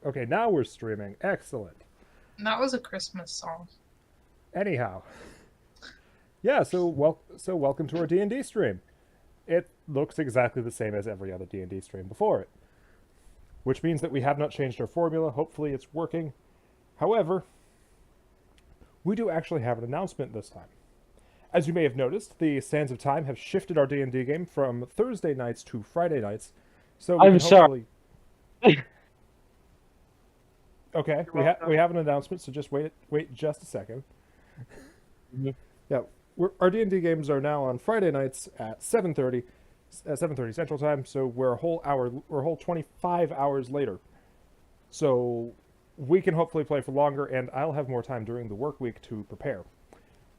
Okay, now we're streaming. Excellent. That was a Christmas song. Anyhow, yeah. So welcome to our D&D stream. It looks exactly the same as every other D&D stream before it, which means that we have not changed our formula. Hopefully, it's working. However, we do actually have an announcement this time. As you may have noticed, the Sands of Time have shifted our D&D game from Thursday nights to Friday nights, so we I'm can sorry. hopefully. Okay, we have an announcement, so just wait just a second. Yeah, our D&D games are now on Friday nights at 7:30, 7:30 Central Time. So we're a whole 25 hours later. So we can hopefully play for longer, and I'll have more time during the work week to prepare.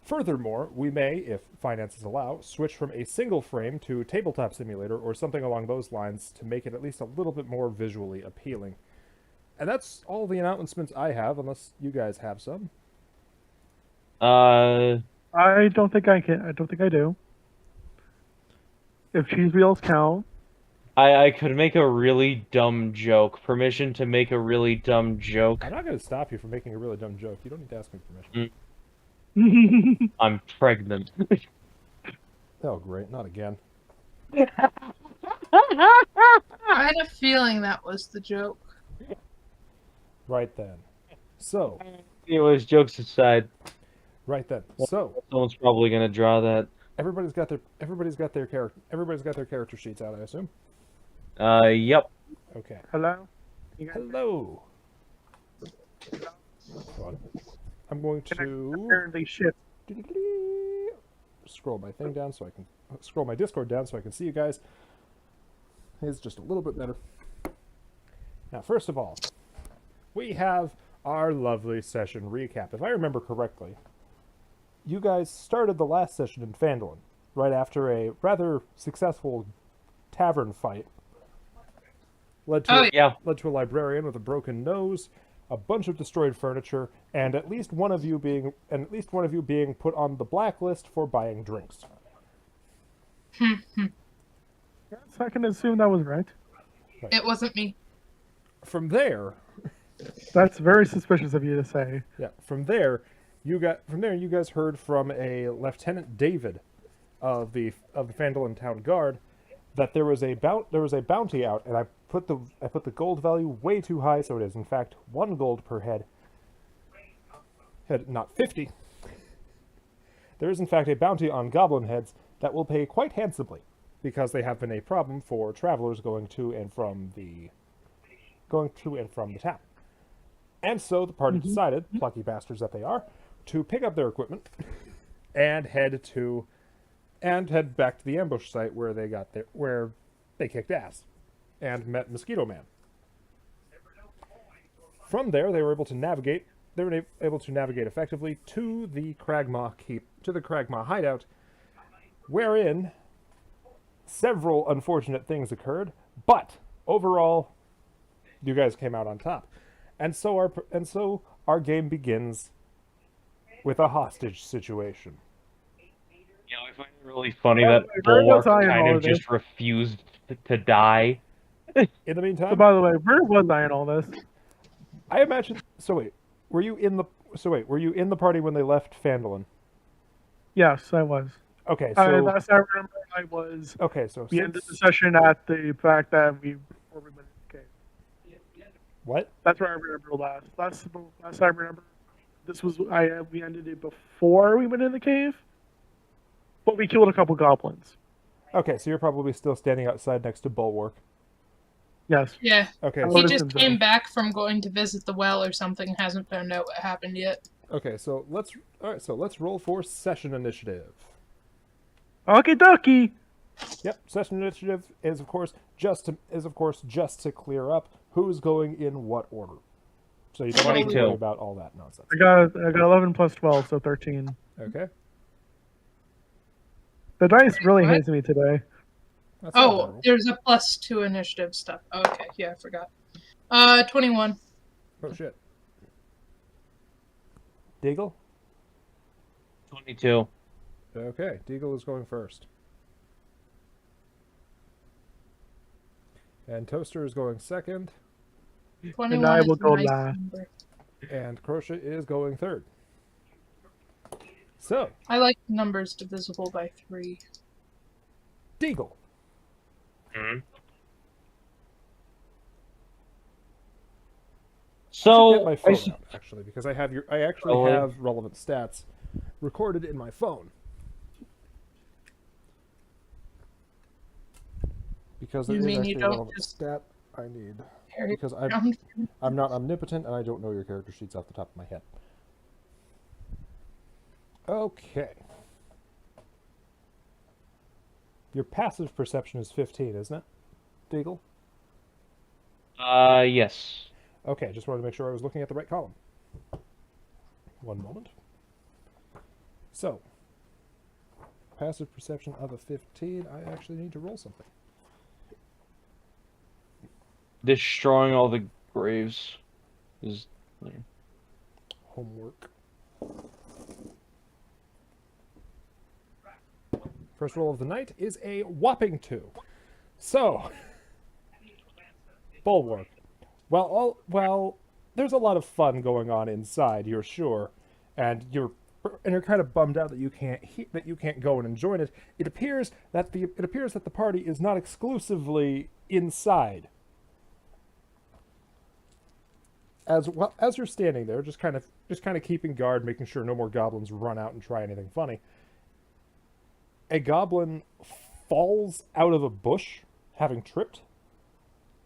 Furthermore, we may, if finances allow, switch from a single frame to tabletop simulator or something along those lines to make it at least a little bit more visually appealing. And that's all the announcements I have, unless you guys have some. I don't think I can. I don't think I do. If cheese wheels count. I could make a really dumb joke. Permission to make a really dumb joke. I'm not going to stop you from making a really dumb joke. You don't need to ask me permission. I'm pregnant. Oh, great. Not again. I had a feeling that was the joke. Right then. So. Anyways, jokes aside. Right then. So. Someone's probably gonna draw that. Everybody's got their character sheets out, I assume. Yep. Okay. Hello. Hello. Hold on. I'm going to Apparently shit. scroll my thing down so I can scroll my Discord down so I can see you guys. It's just a little bit better. Now, first of all, we have our lovely session recap. If I remember correctly, you guys started the last session in Phandelver, right after a rather successful tavern fight. Led to a librarian with a broken nose, a bunch of destroyed furniture, and at least one of you being put on the blacklist for buying drinks. Yes, I can assume that was right. It wasn't me. From there, that's very suspicious of you to say. Yeah. From there, you guys heard from a Lieutenant David of the Phandelver Town Guard that there was a bounty out, and I put the gold value way too high, so it is in fact 1 gold per head, not 50. There is in fact a bounty on goblin heads that will pay quite handsomely, because they have been a problem for travelers going to and from the town. And so the party decided, plucky bastards that they are, to pick up their equipment and head back to the ambush site where they kicked ass and met Mosquito Man. From there, they were able to navigate effectively to the Cragmaw hideout, wherein several unfortunate things occurred, but overall, you guys came out on top. And so our game begins with a hostage situation. You know, I find it really funny that Bulwark kind of just refused to die. In the meantime, so by the way, where was I in all this? I imagine. So wait, were you in the party when they left Phandelver? Yes, I was. Okay, so last I remember, I was. Okay, so we ended the session at the fact that we were in the cave. What? That's where I remember last. Last I remember, we ended it before we went in the cave, but we killed a couple goblins. Okay, so you're probably still standing outside next to Bulwark. Yes. Yeah. Okay. He just came back from going to visit the well or something. Hasn't found out what happened yet. Okay, so let's roll for session initiative. Okie dokie. Yep, session initiative is of course just to clear up who's going in what order. So you don't have to worry about all that nonsense. I got 11 plus 12, so 13. Okay. The dice really hates me today. There's a +2 initiative stuff. Okay, yeah, I forgot. 21. Oh shit. Deagle? 22. Okay, Deagle is going first. And Toaster is going second. 21 I is will a go nice last. number. And Crochet is going third. So, I like numbers divisible by 3. Deagle. Hmm. I should get my So phone out actually because I actually Probably. have relevant stats recorded in my phone. Because there You is mean you actually a don't relevant just stat I need. carry Because around? I'm not omnipotent and I don't know your character sheets off the top of my head. Okay. Your passive perception is 15, isn't it, Deagle? Yes. Okay, just wanted to make sure I was looking at the right column. One moment. So, passive perception of a 15, I actually need to roll something. Destroying all the graves is. Homework. First roll of the night is a whopping 2. So, Bulwark. Well, there's a lot of fun going on inside, you're sure, and you're kind of bummed out that you can't go and enjoy it. It appears that the party is not exclusively inside. As you're standing there, just kind of keeping guard, making sure no more goblins run out and try anything funny. A goblin falls out of a bush, having tripped,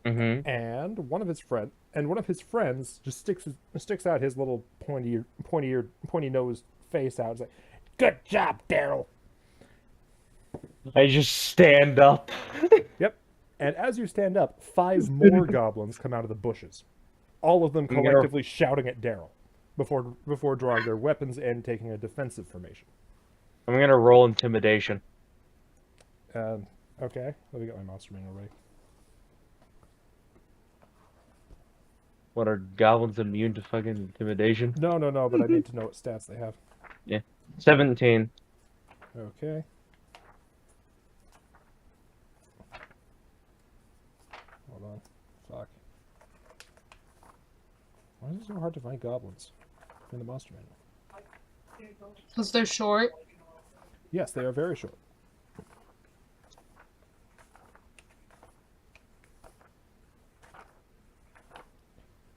Mm-hmm. and one of his friends just sticks out his little pointy nosed face out. It's like, "Good job, Daryl." I just stand up. Yep. And as you stand up, 5 more goblins come out of the bushes, all of them collectively shouting at Daryl before drawing their weapons and taking a defensive formation. I'm gonna roll intimidation. Okay, let me get my monster manual ready. What, are goblins immune to fucking intimidation? No, but I need to know what stats they have. Yeah. 17. Okay. Hold on. Fuck. Why is it so hard to find goblins in the monster manual? Because they're short. Yes, they are very short.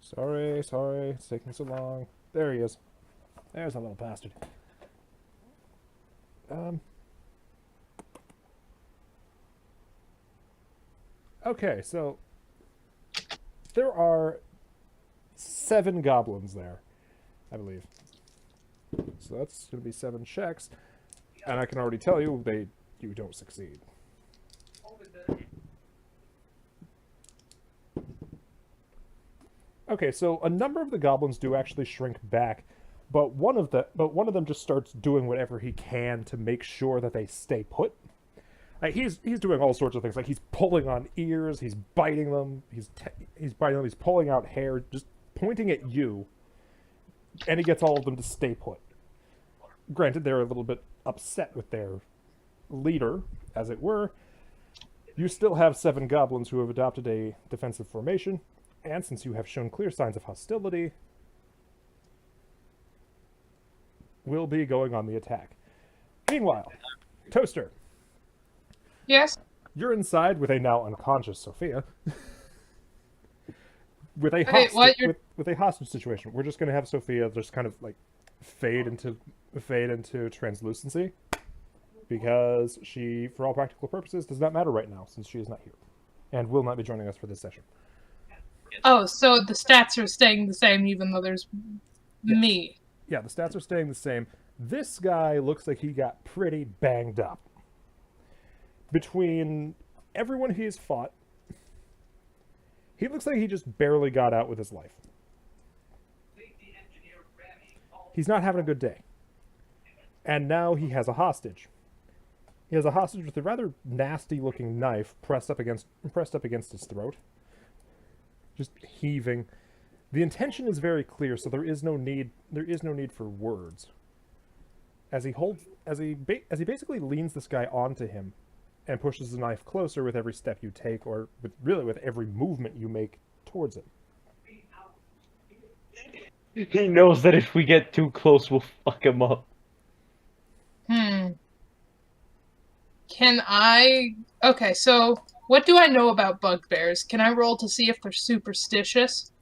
Sorry, it's taking so long. There he is. There's a little bastard. Okay, so there are 7 goblins there, I believe. So that's going to be 7 checks, and I can already tell you you don't succeed. Okay, so a number of the goblins do actually shrink back, but one of them just starts doing whatever he can to make sure that they stay put. Like he's doing all sorts of things. Like he's pulling on ears, he's biting them, he's pulling out hair, just pointing at you, and he gets all of them to stay put. Granted, they're a little bit upset with their leader, as it were. You still have 7 goblins who have adopted a defensive formation. And since you have shown clear signs of hostility, will be going on the attack. Meanwhile, Toaster. Yes? You're inside with a now unconscious Sophia. with a hostage situation. We're just going to have Sophia just kind of like fade into translucency, because she, for all practical purposes, does not matter right now since she is not here and will not be joining us for this session. Oh, so the stats are staying the same even though there's me. Yeah, the stats are staying the same. This guy looks like he got pretty banged up. Between everyone he's fought, he looks like he just barely got out with his life. He's not having a good day. And now he has a hostage. He has a hostage with a rather nasty-looking knife pressed up against his throat. Just heaving. The intention is very clear, so there is no need for words. As he basically leans this guy onto him and pushes the knife closer with every step you take, or with every movement you make towards him. He knows that if we get too close, we'll fuck him up. Can I... Okay, so what do I know about bugbears? Can I roll to see if they're superstitious?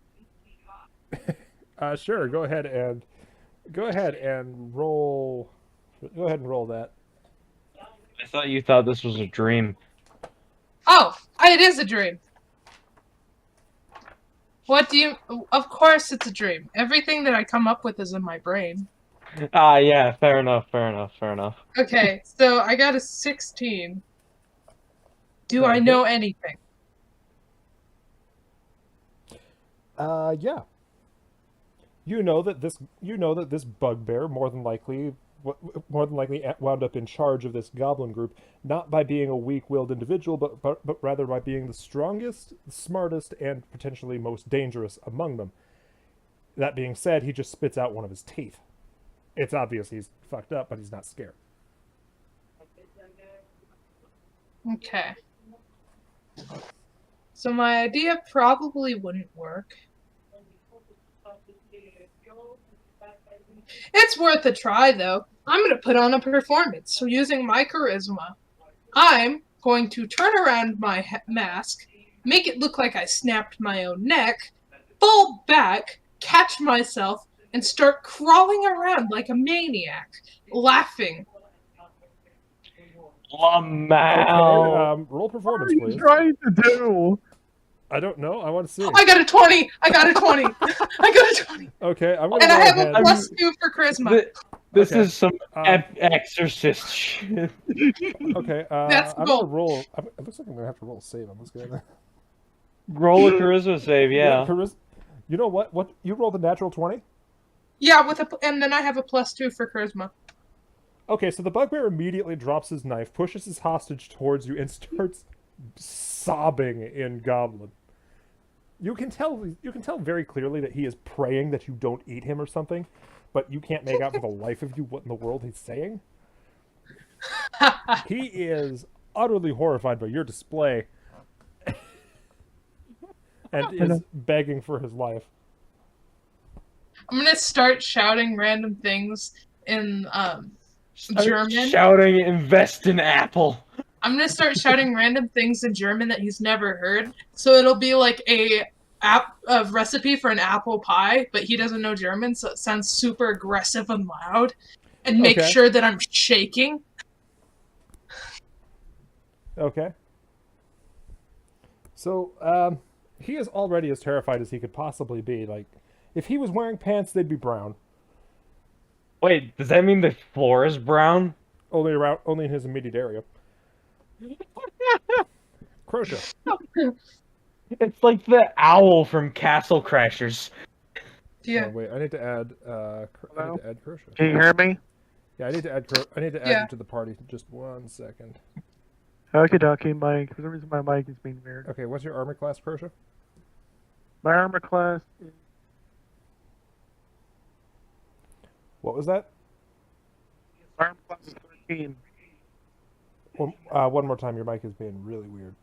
Sure. Go ahead and roll. Go ahead and roll that. I thought you thought this was a dream. Oh, it is a dream. What do you... Of course it's a dream. Everything that I come up with is in my brain. Yeah, fair enough. Okay, so I got a 16. Do I know anything? Yeah. You know that this bugbear more than likely wound up in charge of this goblin group, not by being a weak-willed individual, but rather by being the strongest, smartest, and potentially most dangerous among them. That being said, he just spits out one of his teeth. It's obvious he's fucked up, but he's not scared. Okay. So my idea probably wouldn't work. It's worth a try, though. I'm going to put on a performance. So using my charisma, I'm going to turn around my mask, make it look like I snapped my own neck, fall back, catch myself, and start crawling around like a maniac, laughing. Lamau. Okay, roll performance, What are you please. trying to do? I don't know. I want to see. I got a 20! I got a 20! I got a 20! Okay, I'm gonna And I go have ahead. a +2 for charisma. This Okay. is some exorcist shit. Okay, That's I'm cool. gonna roll. It looks like I'm gonna have to roll a save on this guy. Roll a charisma save, yeah. You know what? What you rolled a natural 20? Yeah, and then I have a +2 for charisma. Okay, so the bugbear immediately drops his knife, pushes his hostage towards you, and starts sobbing in Goblin. You can tell very clearly that he is praying that you don't eat him or something, but you can't make out for the life of you what in the world he's saying. He is utterly horrified by your display and is begging for his life. I'm gonna start shouting random things in German. Shouting, invest in Apple. I'm gonna start shouting random things in German that he's never heard. So it'll be like a recipe for an apple pie, but he doesn't know German, so it sounds super aggressive and loud. And make sure that I'm shaking. Okay. So, he is already as terrified as he could possibly be. Like, if he was wearing pants, they'd be brown. Wait, does that mean the floor is brown? Only in his immediate area. Crochet. It's like the owl from Castle Crashers. Yeah. Oh, wait, I need to add. I need to add Crochet. Can you hear me? Yeah, I need to add. I need to add you to the party. Just 1 second. Okie dokie, Mike. For some reason, my mic is being weird. Okay, what's your armor class, Crochet? My armor class is... What was that? My armor class is 13. One more time. Your mic is being really weird.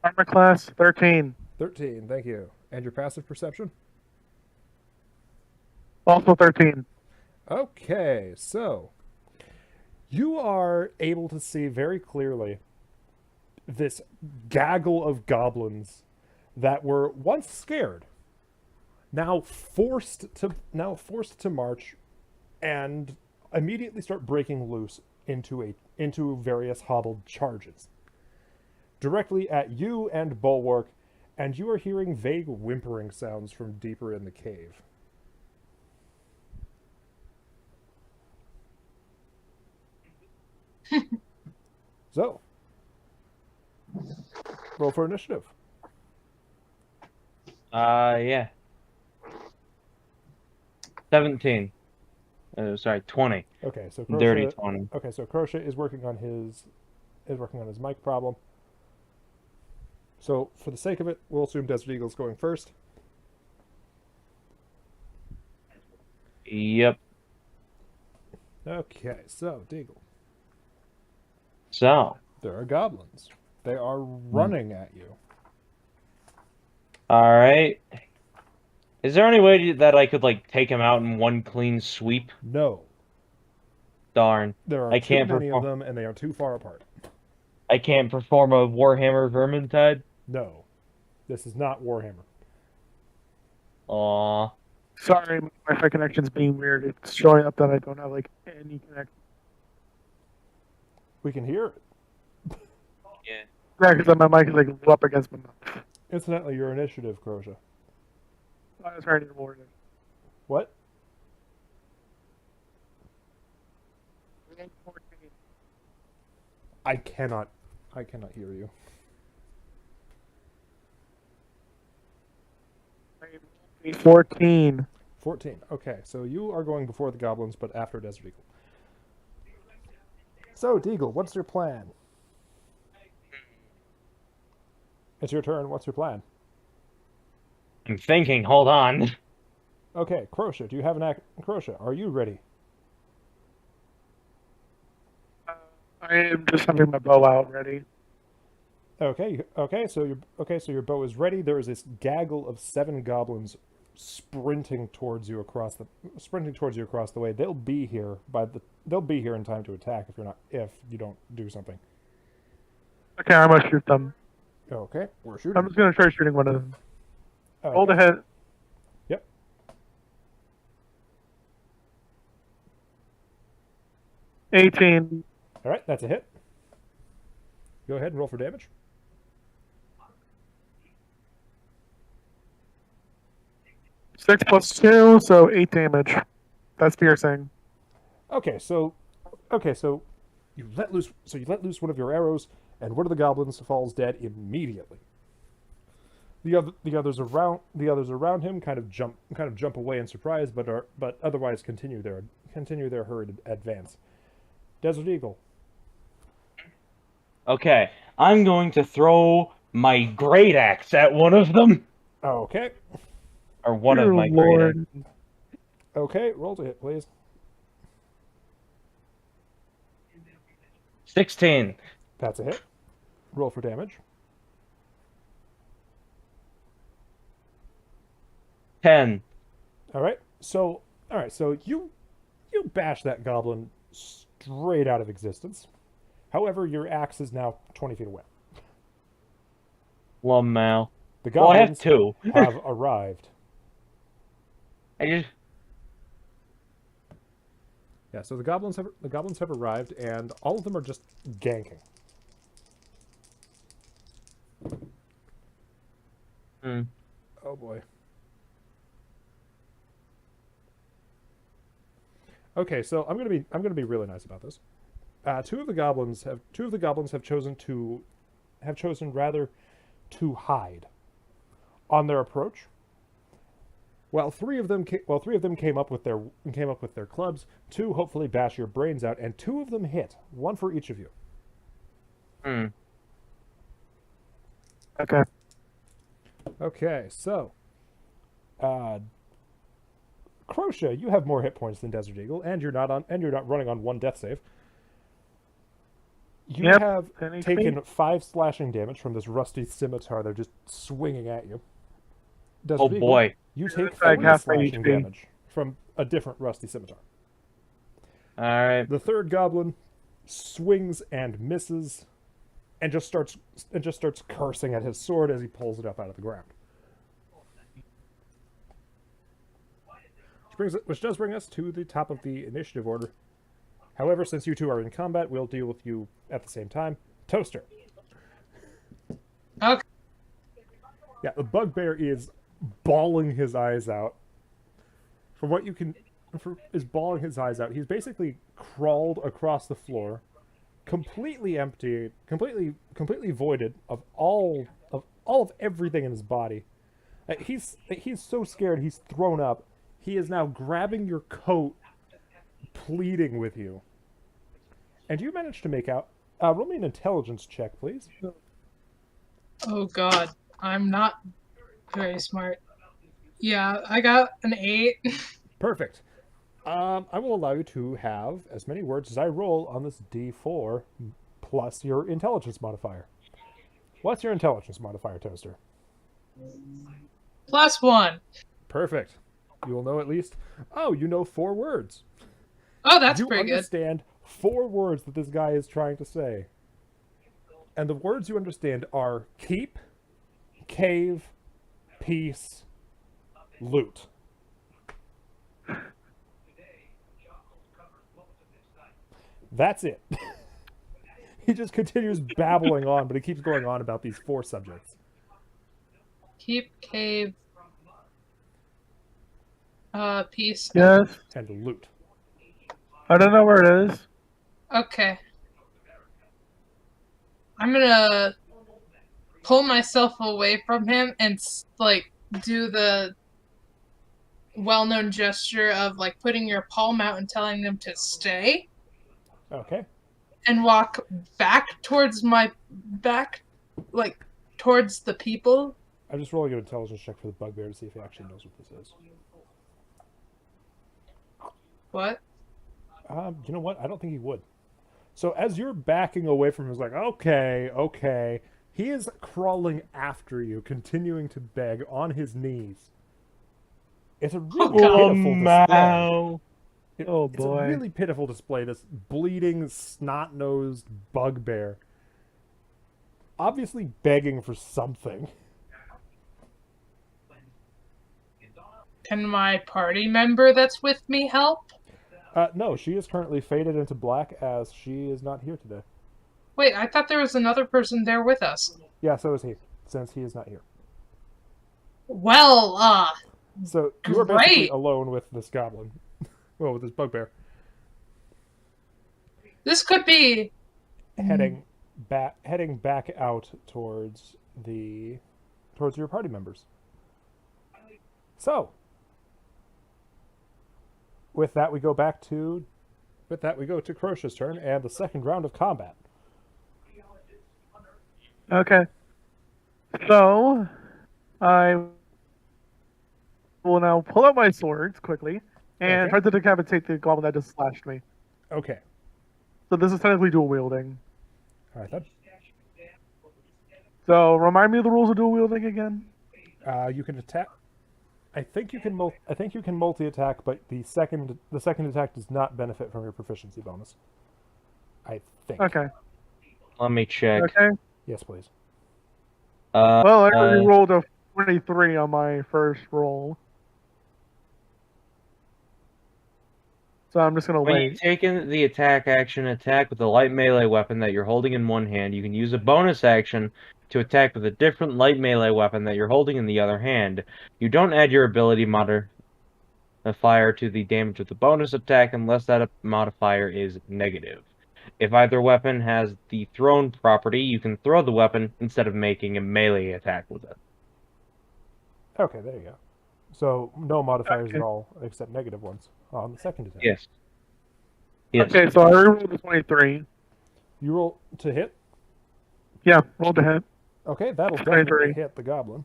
Armor class 13. 13. Thank you. And your passive perception? Also 13. Okay, so you are able to see very clearly this gaggle of goblins that were once scared, now forced to march and immediately start breaking loose into various hobbled charges directly at you and Bulwark, and you are hearing vague whimpering sounds from deeper in the cave. So, roll for initiative. Yeah. 17. Sorry, 20. Okay, so Dirty 20. Okay, so Crochet is working on his mic problem. So, for the sake of it, we'll assume Desert Eagle's going first. Yep. Okay, so Deagle. So. There are goblins. They are running at you. Alright. Is there any way that I could, like, take him out in one clean sweep? No. Darn. There are I too can't many of perform. them, and they are too far apart. I can't perform a Warhammer Vermintide? No. This is not Warhammer. Aww. Sorry, my Wi-Fi connection's being weird. It's showing up that I don't have like any connection. We can hear it. Yeah. Yeah, because my mic is like up against my mouth. Incidentally, your initiative, Crocia. I was trying to avoid it. What? I cannot hear you. 14. 14. Okay, so you are going before the goblins, but after Desert Eagle. So, Deagle, what's your plan? It's your turn. What's your plan? I'm thinking, hold on. Okay, Crocia, do you have an act? Crocia, are you ready? I am just having my bow out ready. Okay, so your bow is ready. There is this gaggle of 7 goblins sprinting towards you across the way. They'll be here in time to attack if you don't do something. Okay, I'm gonna shoot them. Okay, we're shooting. I'm just gonna try shooting one of them. Okay. Hold ahead. Yep. 18. All right, that's a hit. Go ahead and roll for damage. Six plus 2, so 8 damage. That's piercing. Okay, so you let loose one of your arrows, and one of the goblins falls dead immediately. The others around him kind of jump away in surprise, but otherwise continue their hurried advance. Desert Eagle. Okay, I'm going to throw my great axe at one of them. Okay. Or one Dear of my Lord. great axes. Okay, roll to hit, please. 16. That's a hit. Roll for damage. 10. All right. So you bash that goblin straight out of existence. However, your axe is now 20 feet away. Lummal. The Well, I have goblins 2. have arrived. I just... Yeah, so the goblins have arrived, and all of them are just ganking. Hmm. Oh boy. Okay, so I'm gonna be really nice about this. Two of the goblins have chosen rather to hide on their approach. While three of them came up with their clubs, 2 hopefully bash your brains out, and 2 of them hit, 1 for each of you. Hmm. Okay. Okay, so Crocia, you have more hit points than Desert Eagle, and you're not running on 1 death save. You Yep, have 10 HP. taken 5 slashing damage from this rusty scimitar. They're just swinging at you. Desert Oh Eagle, boy. you take It's like 3 half my slashing HP. damage from a different rusty scimitar. Alright. The third goblin swings and misses, and just starts cursing at his sword as he pulls it up out of the ground. Which does bring us to the top of the initiative order. However, since you 2 are in combat, we'll deal with you at the same time. Toaster. Okay. Yeah, the bugbear is bawling his eyes out. Is bawling his eyes out. He's basically crawled across the floor, completely empty, completely voided of all of everything in his body. He's so scared he's thrown up. He is now grabbing your coat, pleading with you. And you managed to make out. Roll me an intelligence check, please. Oh God, I'm not very smart. Yeah, I got an 8. Perfect. I will allow you to have as many words as I roll on this D4 plus your intelligence modifier. What's your intelligence modifier, Toaster? +1. Perfect. You will know at least. Oh, you know 4 words. Oh, that's You pretty good. understand 4 words that this guy is trying to say. And the words you understand are keep, cave, peace, loot. That's it. He just continues babbling on, but he keeps going on about these 4 subjects. Keep, cave, peace. Yes. And loot. I don't know where it is. Okay. I'm gonna pull myself away from him and like do the well-known gesture of like putting your palm out and telling them to stay, Okay. and walk back towards towards the people. I'm just rolling an intelligence check for the bugbear to see if he actually knows what this is. What? You know what? I don't think he would. So as you're backing away from him, he's like, okay. He is crawling after you, continuing to beg on his knees. It's a really pitiful display. Oh, It's a boy. really pitiful display, this bleeding, snot-nosed bugbear. Obviously begging for something. Can my party member that's with me help? No, she is currently faded into black as she is not here today. Wait, I thought there was another person there with us. Yeah, so is he, since he is not here. Well, So you are basically great. alone with this goblin. Well, with this bugbear. This could be Heading back out towards your party members. So with that we go to Crocia's turn and the second round of combat. Okay. So, I will now pull out my swords quickly and Okay. try to decapitate the goblin that just slashed me. Okay. So this is technically dual wielding. All right then. So remind me of the rules of dual wielding again. You can attack. I think you can multi-attack, but the second attack does not benefit from your proficiency bonus. I think. Okay. Let me check. Okay. Yes, please. Well, I already rolled a 23 on my first roll. So I'm just gonna When you wait. take in the attack with a light melee weapon that you're holding in one hand, you can use a bonus action to attack with a different light melee weapon that you're holding in the other hand. You don't add your ability modifier to the damage of the bonus attack unless that modifier is negative. If either weapon has the thrown property, you can throw the weapon instead of making a melee attack with it. Okay, there you go. So no modifiers at all, except negative ones on the second attack. Yes. Yes. Okay, so I already rolled a 23. You roll to hit. Yeah, roll to hit. Okay, that'll 23. definitely hit the goblin.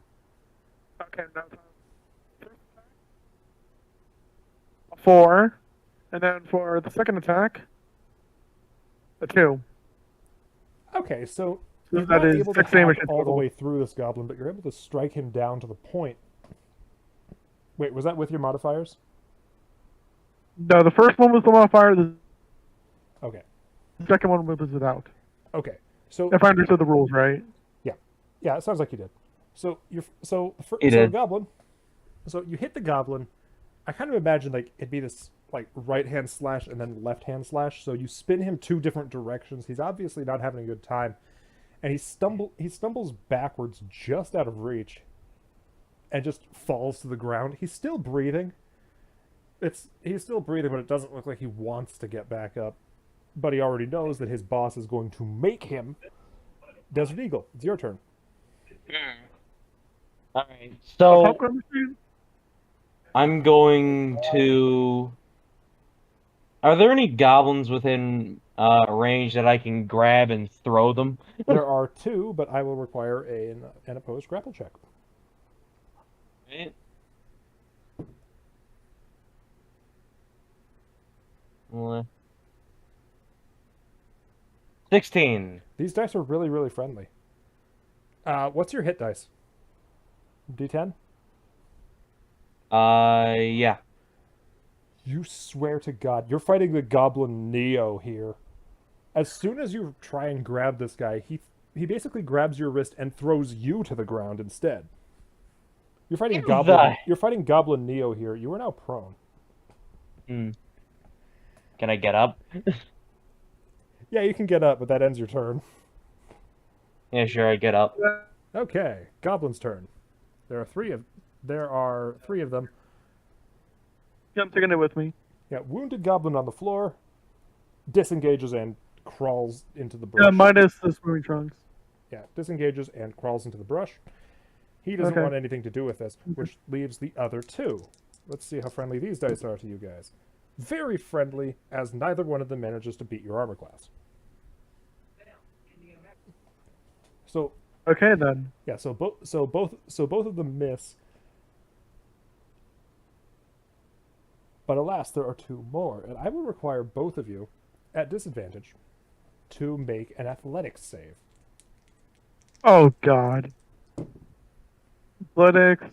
Okay, now a 4. And then for the second attack, a 2. Okay, so So you're that not is able to 6 damage hack in all the total. way through this goblin, but you're able to strike him down to the point. Wait, was that with your modifiers? No, the first one was the modifier, the Okay. second one was without. Okay. So If I understood the rules right. yeah, it sounds like you did. So You did. goblin. So you hit the goblin. I kind of imagine like it'd be this like right hand slash and then left hand slash. So you spin him 2 different directions. He's obviously not having a good time, and he stumbles backwards just out of reach, and just falls to the ground. He's still breathing. He's still breathing, but it doesn't look like he wants to get back up. But he already knows that his boss is going to make him. Desert Eagle, it's your turn. Alright, so Popcorn machine? I'm going to... Are there any goblins within range that I can grab and throw them? There are 2, but I will require an opposed grapple check. Right. Well, 16. These dice are really, really friendly. What's your hit dice? D10? Yeah. You swear to God, you're fighting the Goblin Neo here. As soon as you try and grab this guy, he basically grabs your wrist and throws you to the ground instead. You're fighting Goblin. You're fighting Goblin Neo here. You are now prone. Can I get up? Yeah, you can get up, but that ends your turn. Yeah, sure, I get up. Okay, Goblin's turn. There are three of them. Yeah, I'm taking it with me. Yeah, wounded Goblin on the floor, disengages and crawls into the brush. Yeah, minus the swimming trunks. Yeah, disengages and crawls into the brush. He doesn't want anything to do with this, which leaves the other two. Let's see how friendly these dice are to you guys. Very friendly, as neither one of them manages to beat your armor class. So okay then. Yeah, so both of them miss. But alas, there are two more, and I will require both of you, at disadvantage, to make an athletics save. Oh God. Athletics.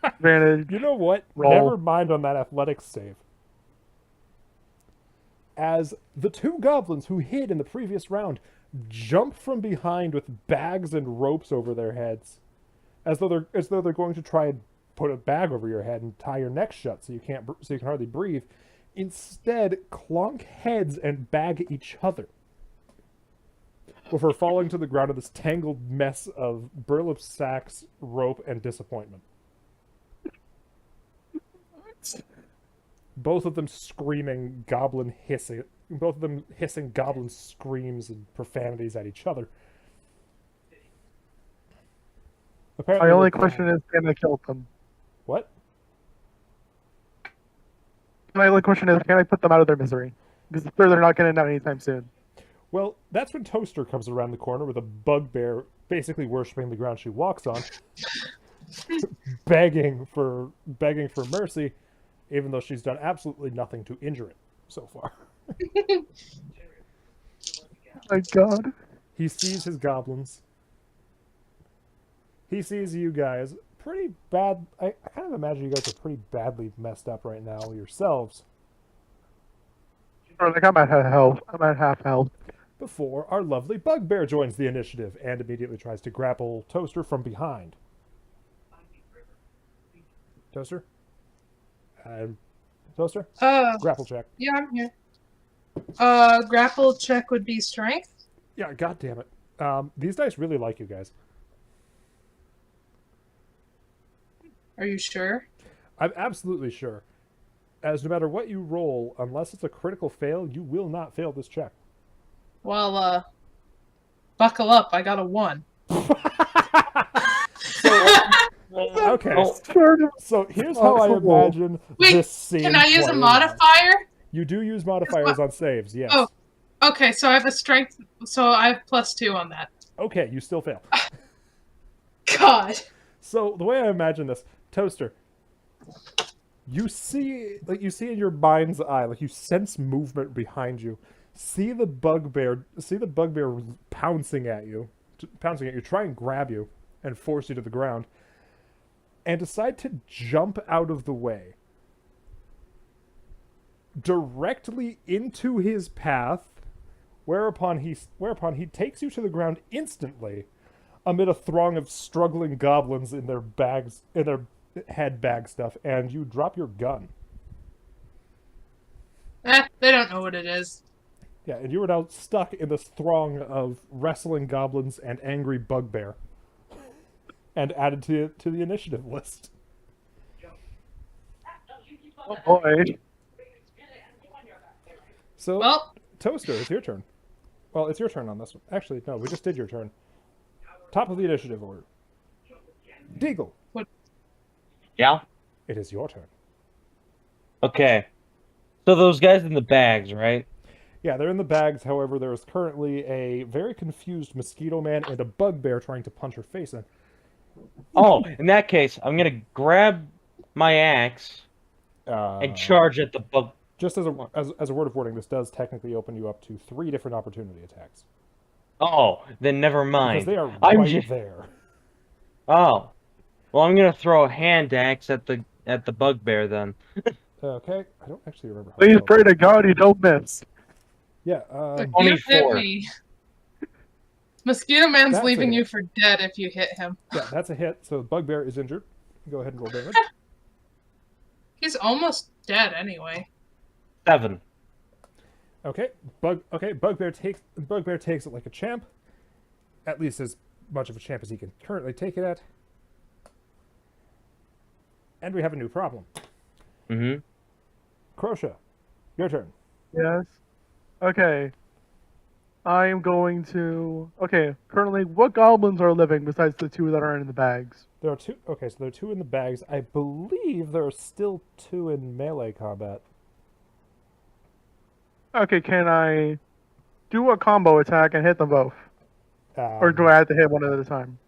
Advantage. You know what? Roll. Never mind on that athletics save. As the two goblins who hid in the previous round jump from behind with bags and ropes over their heads, as though they're going to try and put a bag over your head and tie your neck shut so you can hardly breathe. Instead, clonk heads and bag each other before falling to the ground in this tangled mess of burlap sacks, rope, and disappointment. Both of them screaming goblin hissing. Both of them hissing goblin screams and profanities at each other. Apparently, my only question is, can I kill them? What? My only question is, can I put them out of their misery? Because they're not getting out anytime soon. Well, that's when Toaster comes around the corner with a bugbear basically worshipping the ground she walks on, begging for mercy, even though she's done absolutely nothing to injure it so far. Oh my God. He sees his goblins. He sees you guys. Pretty bad. I kind of imagine you guys are pretty badly messed up right now yourselves. Like I'm at health. I'm at half health. Before our lovely bugbear joins the initiative and immediately tries to grapple Toaster from behind. Toaster? Toaster? Grapple check. Yeah, I'm here. Grapple check would be strength. Yeah, god damn it. These dice really like you guys. Are you sure? I'm absolutely sure. As no matter what you roll, unless it's a critical fail, you will not fail this check. Well, buckle up. I got a 1. Okay. So here's how I imagine this scene. Can I use a modifier? You do use modifiers on saves, yes. Oh, okay. So I have a strength. So I have +2 on that. Okay, you still fail. God. So the way I imagine this, Toaster, you see in your mind's eye, like you sense movement behind you. See the bugbear pouncing at you, try and grab you and force you to the ground, and decide to jump out of the way. Directly into his path, whereupon he takes you to the ground instantly, amid a throng of struggling goblins in their head bag stuff, and you drop your gun. They don't know what it is. Yeah, and you are now stuck in this throng of wrestling goblins and angry bugbear, and added to the initiative list. Oh boy. So, well, Toaster, it's your turn. Well, it's your turn on this one. Actually, no, we just did your turn. Top of the initiative order. Deagle. What? Yeah? It is your turn. Okay. So those guys in the bags, right? Yeah, they're in the bags. However, there is currently a very confused mosquito man and a bugbear trying to punch her face in. Oh, in that case, I'm going to grab my axe and charge at the bug. Just as a word of warning, this does technically open you up to 3 different opportunity attacks. Oh, then never mind. Because they are right there. Oh. Well, I'm gonna throw a hand axe at the bugbear then. Okay, I don't actually remember how. Please well- pray to God you don't miss. Yeah. You hit 24. me. Mosquito Man's That's leaving a you hit. for dead if you hit him. Yeah, that's a hit. So bugbear is injured. Go ahead and roll damage. He's almost dead anyway. 7. Okay, bugbear takes it like a champ. At least as much of a champ as he can currently take it at. And we have a new problem. Mm-hmm. Crosha, your turn. Yes. Okay. I am going to. Okay. Currently, what goblins are living besides the 2 that are in the bags? There are 2. Okay, so there are 2 in the bags. I believe there are still 2 in melee combat. Okay. Can I do a combo attack and hit them both, or do I have to hit one at a time?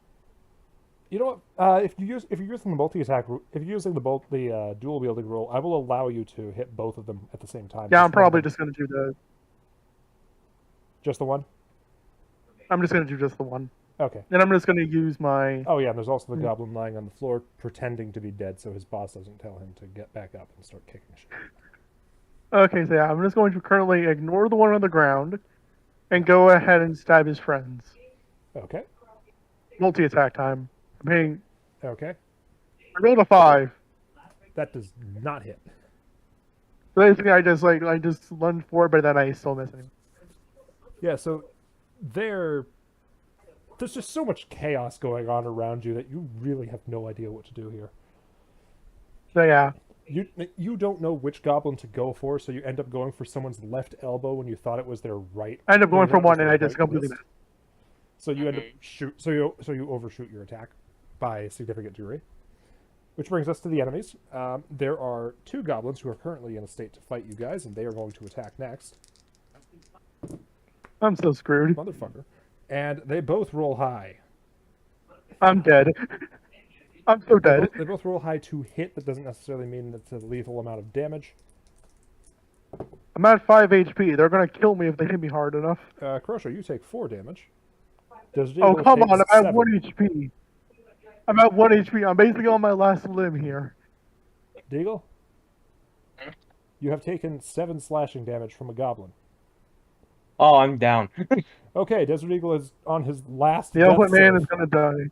You know what? If you're using the multi-attack, if you're using the dual wielding rule, I will allow you to hit both of them at the same time. Yeah, Just I'm probably one of just gonna do the. them. Just the one. I'm just gonna do just the one, Okay. and I'm just gonna use my. Oh yeah, and there's also the goblin lying on the floor pretending to be dead, so his boss doesn't tell him to get back up and start kicking shit. Okay, so yeah, I'm just going to currently ignore the one on the ground, and go ahead and stab his friends. Okay. Multi-attack time. I'm hitting. Okay. I rolled a 5. That does not hit. So basically, I just lunged forward, but then I still miss him. Yeah, so there's just so much chaos going on around you that you really have no idea what to do here. So yeah, You don't know which goblin to go for, so you end up going for someone's left elbow when you thought it was their right. I end up going for when it was one, and their I just right completely wrist. missed. So you end up you overshoot your attack by a significant degree. Which brings us to the enemies. There are 2 goblins who are currently in a state to fight you guys, and they are going to attack next. I'm so screwed. Motherfucker. And they both roll high. I'm dead. I'm so dead. They both roll high to hit. That doesn't necessarily mean it's a lethal amount of damage. I'm at 5 HP. They're gonna kill me if they hit me hard enough. Crusher, you take 4 damage. Desert Oh, Eagle come takes on. I'm at 7. 1 HP. I'm at 1 HP. I'm basically on my last limb here. Deagle? You have taken 7 slashing damage from a goblin. Oh, I'm down. Okay, Desert Eagle is on his last The death elephant man save. is gonna die.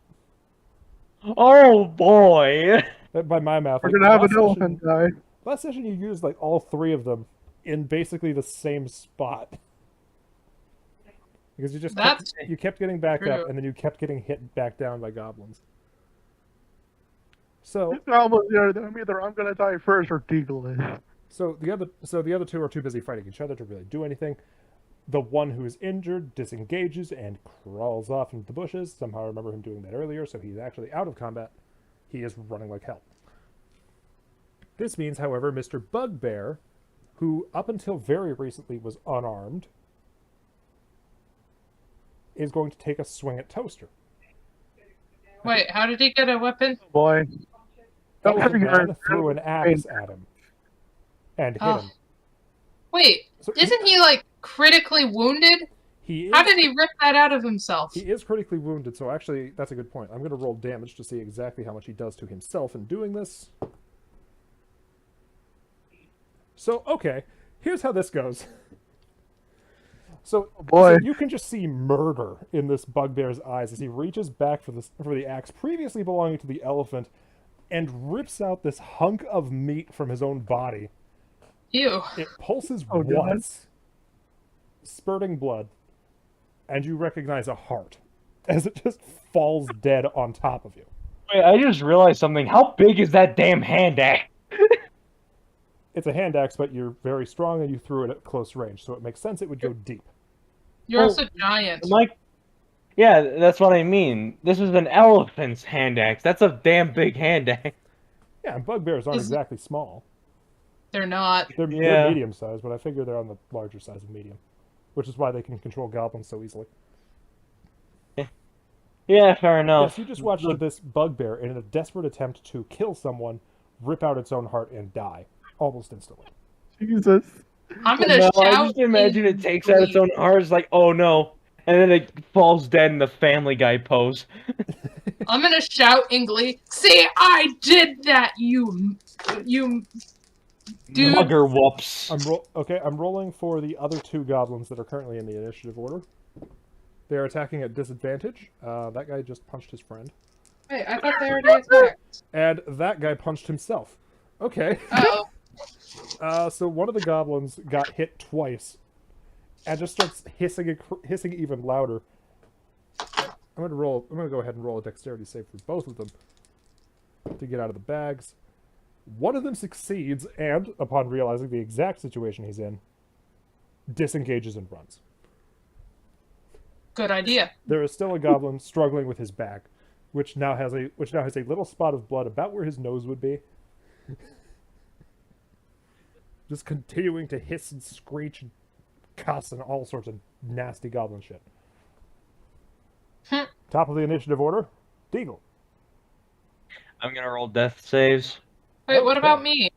Oh boy. By my math. We're like, gonna have last an elephant die. Last session you used like all 3 of them in basically the same spot. Because you kept getting back true. up and then you kept getting hit back down by goblins. So Either I'm gonna die first or Deagle is. So the other 2 are too busy fighting each other to really do anything. The one who is injured disengages and crawls off into the bushes. Somehow I remember him doing that earlier, so he's actually out of combat. He is running like hell. This means, however, Mr. Bugbear, who up until very recently was unarmed, is going to take a swing at Toaster. Wait, how did he get a weapon? Boy. Man threw an axe at him and hit him. Wait, So isn't he like critically wounded? He is, How did he rip that out of himself? He is critically wounded, so actually, that's a good point. I'm going to roll damage to see exactly how much he does to himself in doing this. So, okay, here's how this goes. So, boy. so you can just see murder in this bugbear's eyes as he reaches back for the axe previously belonging to the elephant and rips out this hunk of meat from his own body. Ew. It pulses Oh, God. once, spurting blood, and you recognize a heart as it just falls dead on top of you. Wait, I just realized something. How big is that damn hand axe? It's a hand axe, but you're very strong and you threw it at close range, so it makes sense it would go deep. You're Oh, also giant. Like, yeah, that's what I mean. This is an elephant's hand axe. That's a damn big hand axe. Yeah, and bugbears aren't Is- exactly small. They're not. They're Yeah. medium sized, but I figure they're on the larger side of medium, which is why they can control goblins so easily. Yeah, fair enough. Yes, you just watched this bugbear in a desperate attempt to kill someone, rip out its own heart and die almost instantly. Jesus. I'm gonna No, shout. I just imagine in it takes out its glee. own heart. It's like, oh no, and then it falls dead in the Family Guy pose. I'm gonna shout in glee. See, I did that, you dude. Mugger whoops. I'm rolling for the other two goblins that are currently in the initiative order. They are attacking at disadvantage. That guy just punched his friend. Wait, I thought they already attacked. And that guy punched himself. Okay. Oh. So one of the goblins got hit twice, and just starts hissing even louder. I'm gonna go ahead and roll a dexterity save for both of them to get out of the bags. One of them succeeds, and upon realizing the exact situation he's in, disengages and runs. Good idea. There is still a goblin struggling with his bag, which now has a little spot of blood about where his nose would be. Just continuing to hiss and screech and cuss and all sorts of nasty goblin shit. Top of the initiative order, Deagle. I'm gonna roll death saves. Wait, what about me?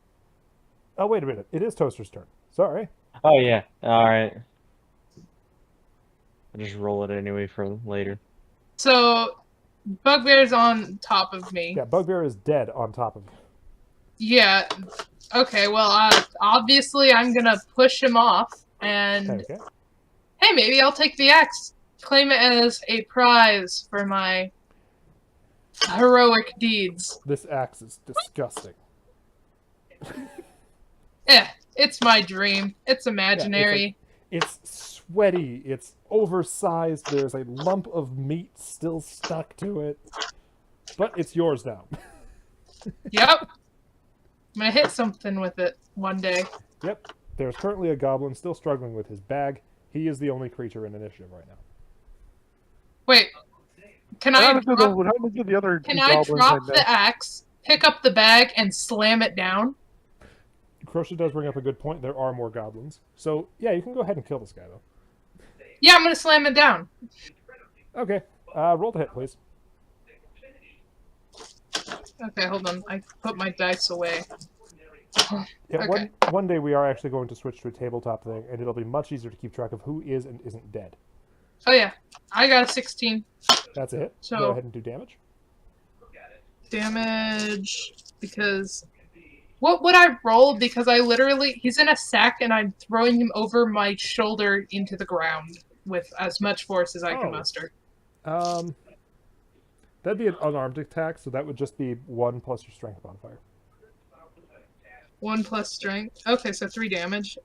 Oh, wait a minute. It is Toaster's turn. Sorry. Oh yeah. All right. I'll just roll it anyway for later. So, Bugbear's on top of me. Yeah, Bugbear is dead on top of you. Yeah. Okay, well, obviously I'm gonna push him off, and Okay. hey, maybe I'll take the axe. Claim it as a prize for my heroic deeds. This axe is disgusting. It's my dream. It's imaginary. Yeah, it's sweaty. It's oversized. There's a lump of meat still stuck to it. But it's yours now. Yep. I'm gonna hit something with it one day. Yep. There's currently a goblin still struggling with his bag. He is the only creature in initiative right now. Wait. Can I drop the axe, pick up the bag, and slam it down? Crochet does bring up a good point. There are more goblins. So, yeah, you can go ahead and kill this guy, though. Yeah, I'm gonna slam it down. Okay. Roll the hit, please. Okay, hold on. I put my dice away. Yeah, Okay. one day we are actually going to switch to a tabletop thing, and it'll be much easier to keep track of who is and isn't dead. Oh yeah, I got a 16. That's a hit. So- Go ahead and do damage. Damage, because... What would I roll? Because he's in a sack and I'm throwing him over my shoulder into the ground with as much force as I can muster. That'd be an unarmed attack, so that would just be 1 plus your strength modifier. 1 plus strength. Okay, so 3 damage.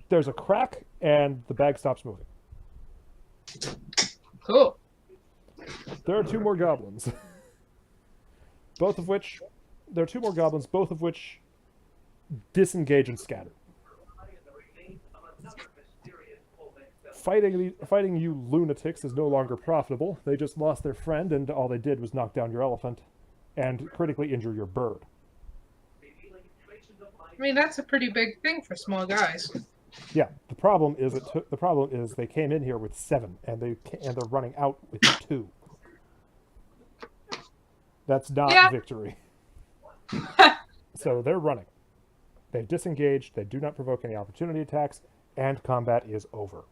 There's a crack, and the bag stops moving. Cool. There are 2 more goblins. Both of which disengage and scatter. Fighting you lunatics is no longer profitable. They just lost their friend, and all they did was knock down your elephant and critically injure your bird. I mean, that's a pretty big thing for small guys. Yeah, the problem is they came in here with 7, and they're running out with 2. That's not victory. So they're running. They've disengaged. They do not provoke any opportunity attacks, and combat is over.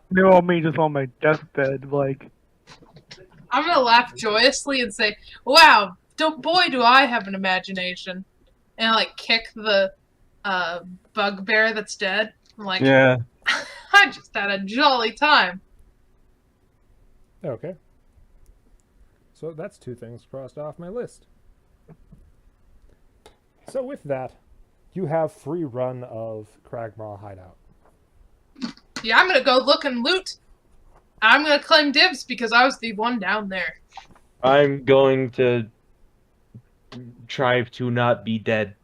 They're all me just on my deathbed, like. I'm gonna laugh joyously and say, "Wow, boy, do I have an imagination!" And like kick the bugbear that's dead. I'm like, Yeah. I just had a jolly time. Okay. So that's 2 things crossed off my list. So with that, you have free run of Cragmaw Hideout. Yeah, I'm gonna go look and loot. I'm gonna claim dibs because I was the one down there. I'm going to try to not be dead.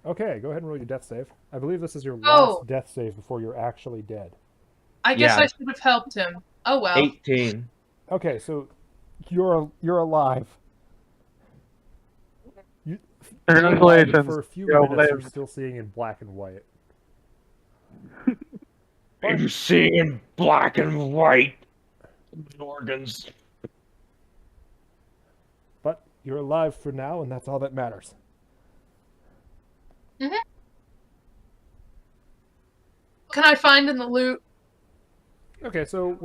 Okay, go ahead and roll your death save. I believe this is your last death save before you're actually dead. I guess Yeah. I should have helped him. Oh well. 18. Okay, so you're alive. Congratulations. For a few You're minutes, alive. you're still seeing in black and white. I'm seeing black and white organs. But you're alive for now, and that's all that matters. Can I find in the loot? Okay, so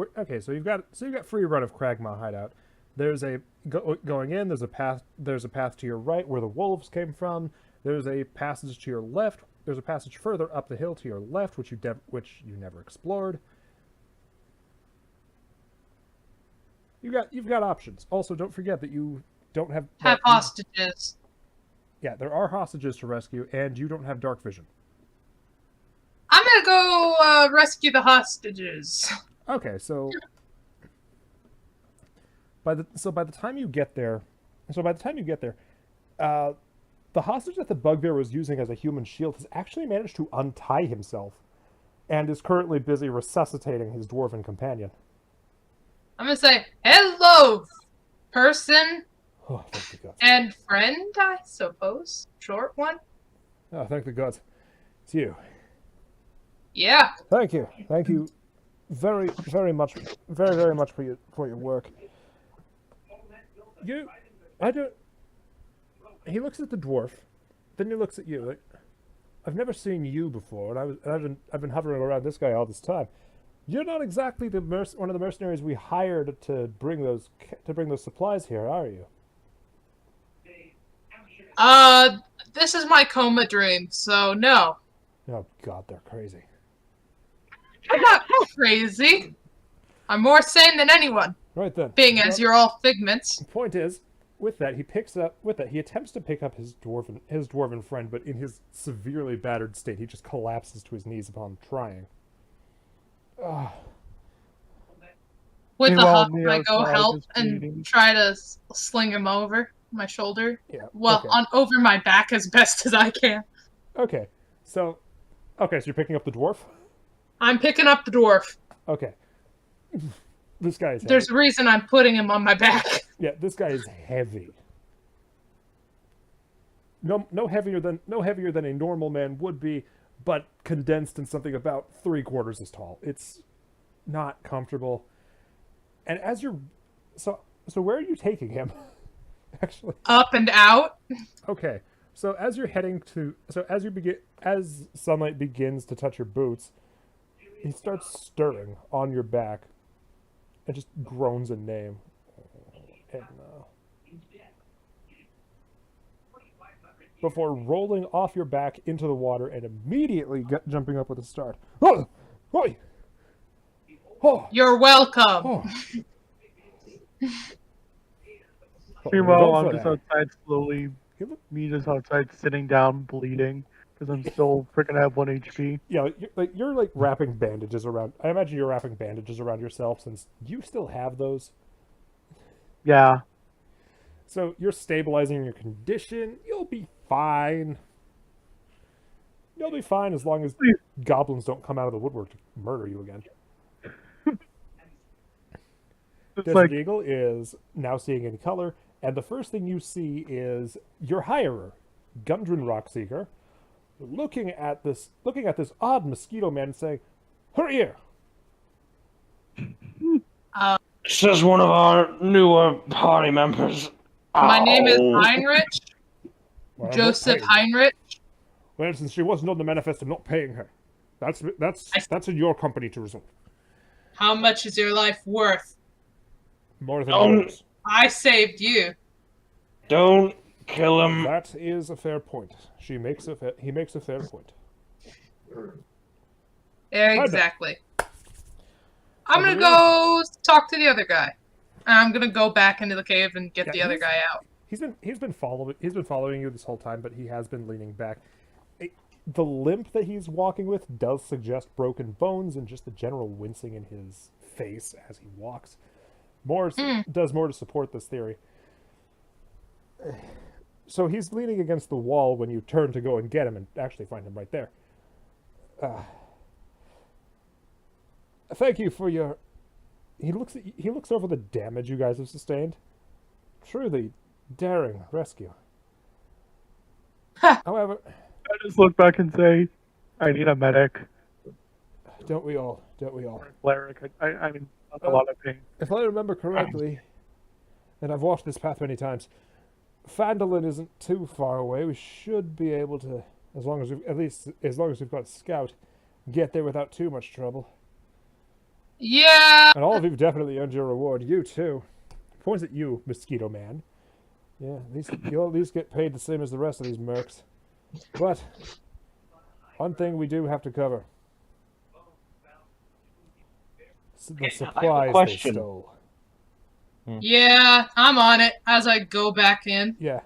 you've got free run of Cragmaw hideout. There's a going in. There's a path. There's a path to your right where the wolves came from. There's a passage to your left. There's a passage further up the hill to your left, which you never explored. You've got options. Also, don't forget that you don't have hostages. Yeah, there are hostages to rescue, and you don't have dark vision. I'm gonna go rescue the hostages. Okay, so by the time you get there, the hostage that the bugbear was using as a human shield has actually managed to untie himself, and is currently busy resuscitating his dwarven companion. I'm gonna say, hello, person Oh, thank the gods. and friend, I suppose. Short one? Oh, thank the gods. It's you. Yeah. Thank you. Thank you very, very much for your work. He looks at the dwarf, then he looks at you. Like, I've never seen you before, and I've been hovering around this guy all this time. You're not exactly one of the mercenaries we hired to bring those supplies here, are you? This is my coma dream, so no. Oh God, they're crazy. I'm not crazy. I'm more sane than anyone, Right then. being as you're all figments. The point is, he attempts to pick up his dwarven friend, but in his severely battered state, he just collapses to his knees upon trying. With the Meanwhile, hop, I go outside help is and bleeding. try to sling him over my shoulder. Yeah. Well, okay. over my back as best as I can. Okay. So you're picking up the dwarf? I'm picking up the dwarf. Okay. This guy is heavy. There's a reason I'm putting him on my back. Yeah, this guy is heavy. No heavier than a normal man would be, but condensed in something about 3/4 as tall. It's not comfortable. And as you're so where are you taking him? Actually. Up and out. Okay. So as sunlight begins to touch your boots, he starts stirring on your back and just groans a name. Before rolling off your back into the water and immediately jumping up with a start. Oh! Oi! Oh! You're welcome. Oh! Meanwhile, I'm just outside slowly. Me just outside sitting down, bleeding because I'm still freaking have 1 HP. Yeah, you're wrapping bandages around. I imagine you're wrapping bandages around yourself since you still have those. Yeah. So you're stabilizing your condition. You'll be fine. You'll be fine as long as goblins don't come out of the woodwork to murder you again. It's Desert like, Eagle is now seeing in color, and the first thing you see is your hirer, Gundren Rockseeker, looking at this odd mosquito man and saying, "Hurry here!" This is one of our newer party members. My name is Ow. Heinrich. Well, I'm not Joseph paying. Heinrich. Well, since she wasn't on the manifest, I'm not paying her. That's in your company to resolve. How much is your life worth? More than Don't- yours. I saved you. Don't kill him. That is a fair point. He makes a fair point. Exactly. I'm gonna go talk to the other guy. I'm gonna go back into the cave and get the other guy out. He's been following you this whole time, but he has been leaning back. The limp that he's walking with does suggest broken bones and just the general wincing in his face as he walks. Does more to support this theory. So he's leaning against the wall when you turn to go and get him and actually find him right there. Thank you for your... He looks over the damage you guys have sustained. Truly daring rescue. However, I just look back and say, I need a medic. don't we all? Or a cleric. I mean, that's a lot of pain. If I remember correctly, and I've walked this path many times, Phandelver isn't too far away. We should be able to, as long as we've got a scout, get there without too much trouble. Yeah. And all of you have definitely earned your reward. You too. Points at you, Mosquito Man. Yeah, you'll at least get paid the same as the rest of these mercs. But one thing we do have to cover: the I have a supplies they question. stole. Yeah, I'm on it as I go back in. Yeah.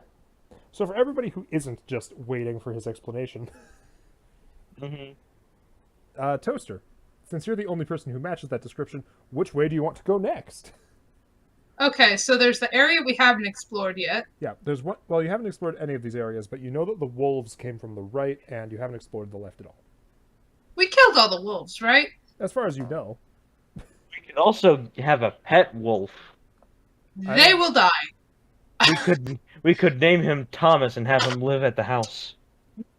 So for everybody who isn't just waiting for his explanation, Toaster, since you're the only person who matches that description, which way do you want to go next? Okay, so there's the area we haven't explored yet. Yeah, there's one. Well, you haven't explored any of these areas, but you know that the wolves came from the right, and you haven't explored the left at all. We killed all the wolves, right? As far as you know. We could also have a pet wolf. They will die. We could name him Thomas and have him live at the house.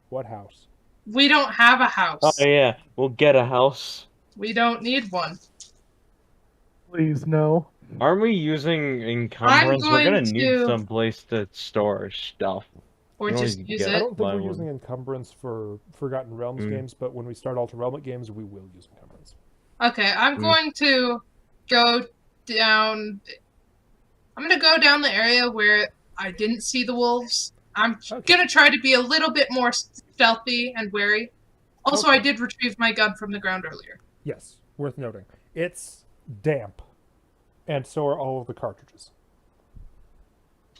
What house? We don't have a house. Oh yeah, we'll get a house. We don't need one. Please, no. Aren't we using encumbrance? We're gonna going need to- some place to store our stuff. Or We just only use get- I it. don't think we're Why using encumbrance for Forgotten Realms games, but when we start Alter Realm games, we will use encumbrance. Okay, I'm going to go down. I'm going to go down the area where I didn't see the wolves. I'm going to try to be a little bit more stealthy and wary. Also, I did retrieve my gun from the ground earlier. Yes, worth noting. It's damp, and so are all of the cartridges.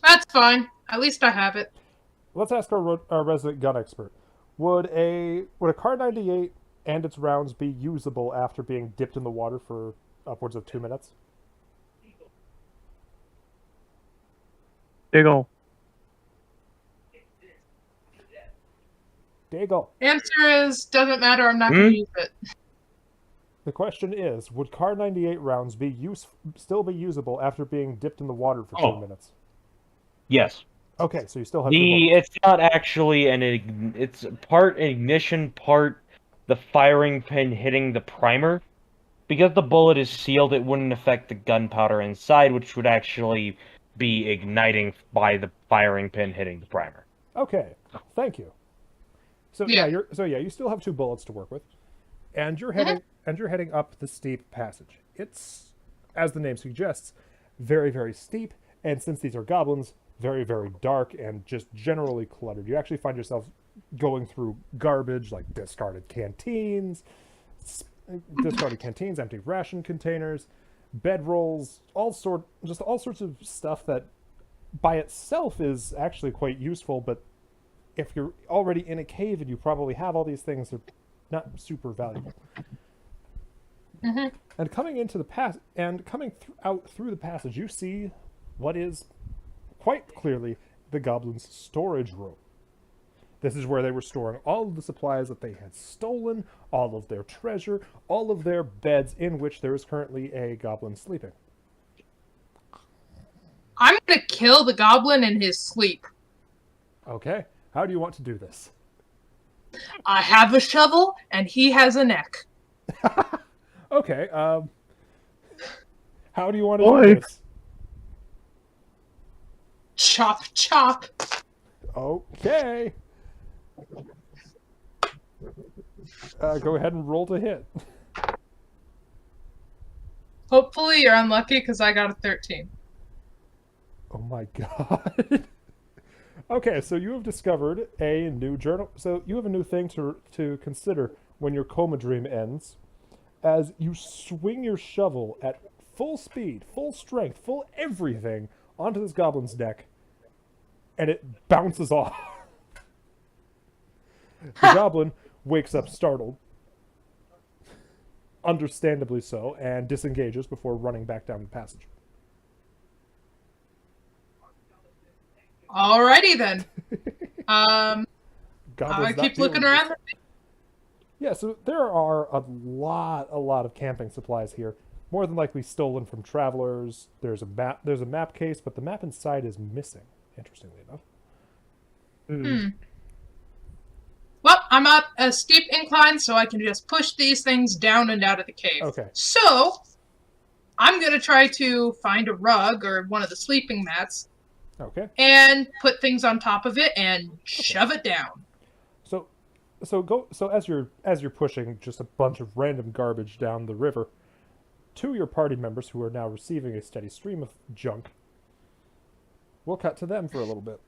That's fine. At least I have it. Let's ask our resident gun expert. Would a Kar 98 and its rounds be usable after being dipped in the water for upwards of 2 minutes? Diggle. Diggle. Answer is, doesn't matter, I'm not going to use it. The question is, would Kar 98 rounds still be usable after being dipped in the water for 2 minutes? Yes. Okay, so you still have 2 bullets. It's not actually it's part ignition, part the firing pin hitting the primer. Because the bullet is sealed, it wouldn't affect the gunpowder inside, which would actually be igniting by the firing pin hitting the primer. Okay, thank you. So you still have 2 bullets to work with, and you're heading up the steep passage. It's, as the name suggests, very, very steep, and since these are goblins, very, very dark and just generally cluttered. You actually find yourself going through garbage like discarded canteens, empty ration containers, bedrolls, all sorts of stuff that by itself is actually quite useful, but if you're already in a cave and you probably have all these things, they're not super valuable. And coming into the out through the passage, you see what is quite clearly the goblins' storage room. This is where they were storing all of the supplies that they had stolen, all of their treasure, all of their beds in which there is currently a goblin sleeping. I'm going to kill the goblin in his sleep. Okay, how do you want to do this? I have a shovel, and he has a neck. Okay, how do you want to do this? Chop, chop. Okay. Go ahead and roll to hit. Hopefully you're unlucky, because I got a 13. Oh my god. Okay, so you have discovered a new journal. So you have a new thing to consider when your coma dream ends, as you swing your shovel at full speed, full strength, full everything onto this goblin's neck, and it bounces off. The goblin wakes up startled, understandably so, and disengages before running back down the passage. Alrighty then. I Goblin's not keep dealing looking with around. this. Yeah, so there are a lot of camping supplies here. More than likely stolen from travelers. There's a map case, but the map inside is missing, interestingly enough. Well, I'm up a steep incline, so I can just push these things down and out of the cave. Okay. So, I'm going to try to find a rug or one of the sleeping mats. Okay. And put things on top of it and shove it down. So as you're pushing just a bunch of random garbage down the river, to your party members who are now receiving a steady stream of junk. We'll cut to them for a little bit.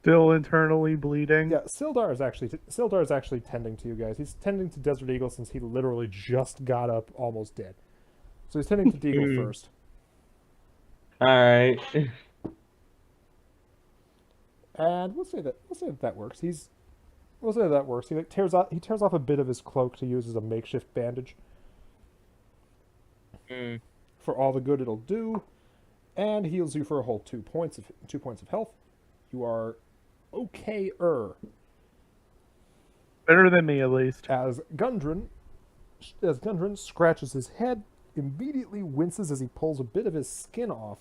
Still internally bleeding. Yeah, Sildar is actually tending to you guys. He's tending to Desert Eagle since he literally just got up almost dead. So he's tending to Deagle first. Alright. And we'll say that works. We'll say that works. He tears off a bit of his cloak to use as a makeshift bandage. For all the good it'll do, and heals you for a whole 2 points of health. You are okay-er. Better than me, at least. As Gundren scratches his head, immediately winces as he pulls a bit of his skin off,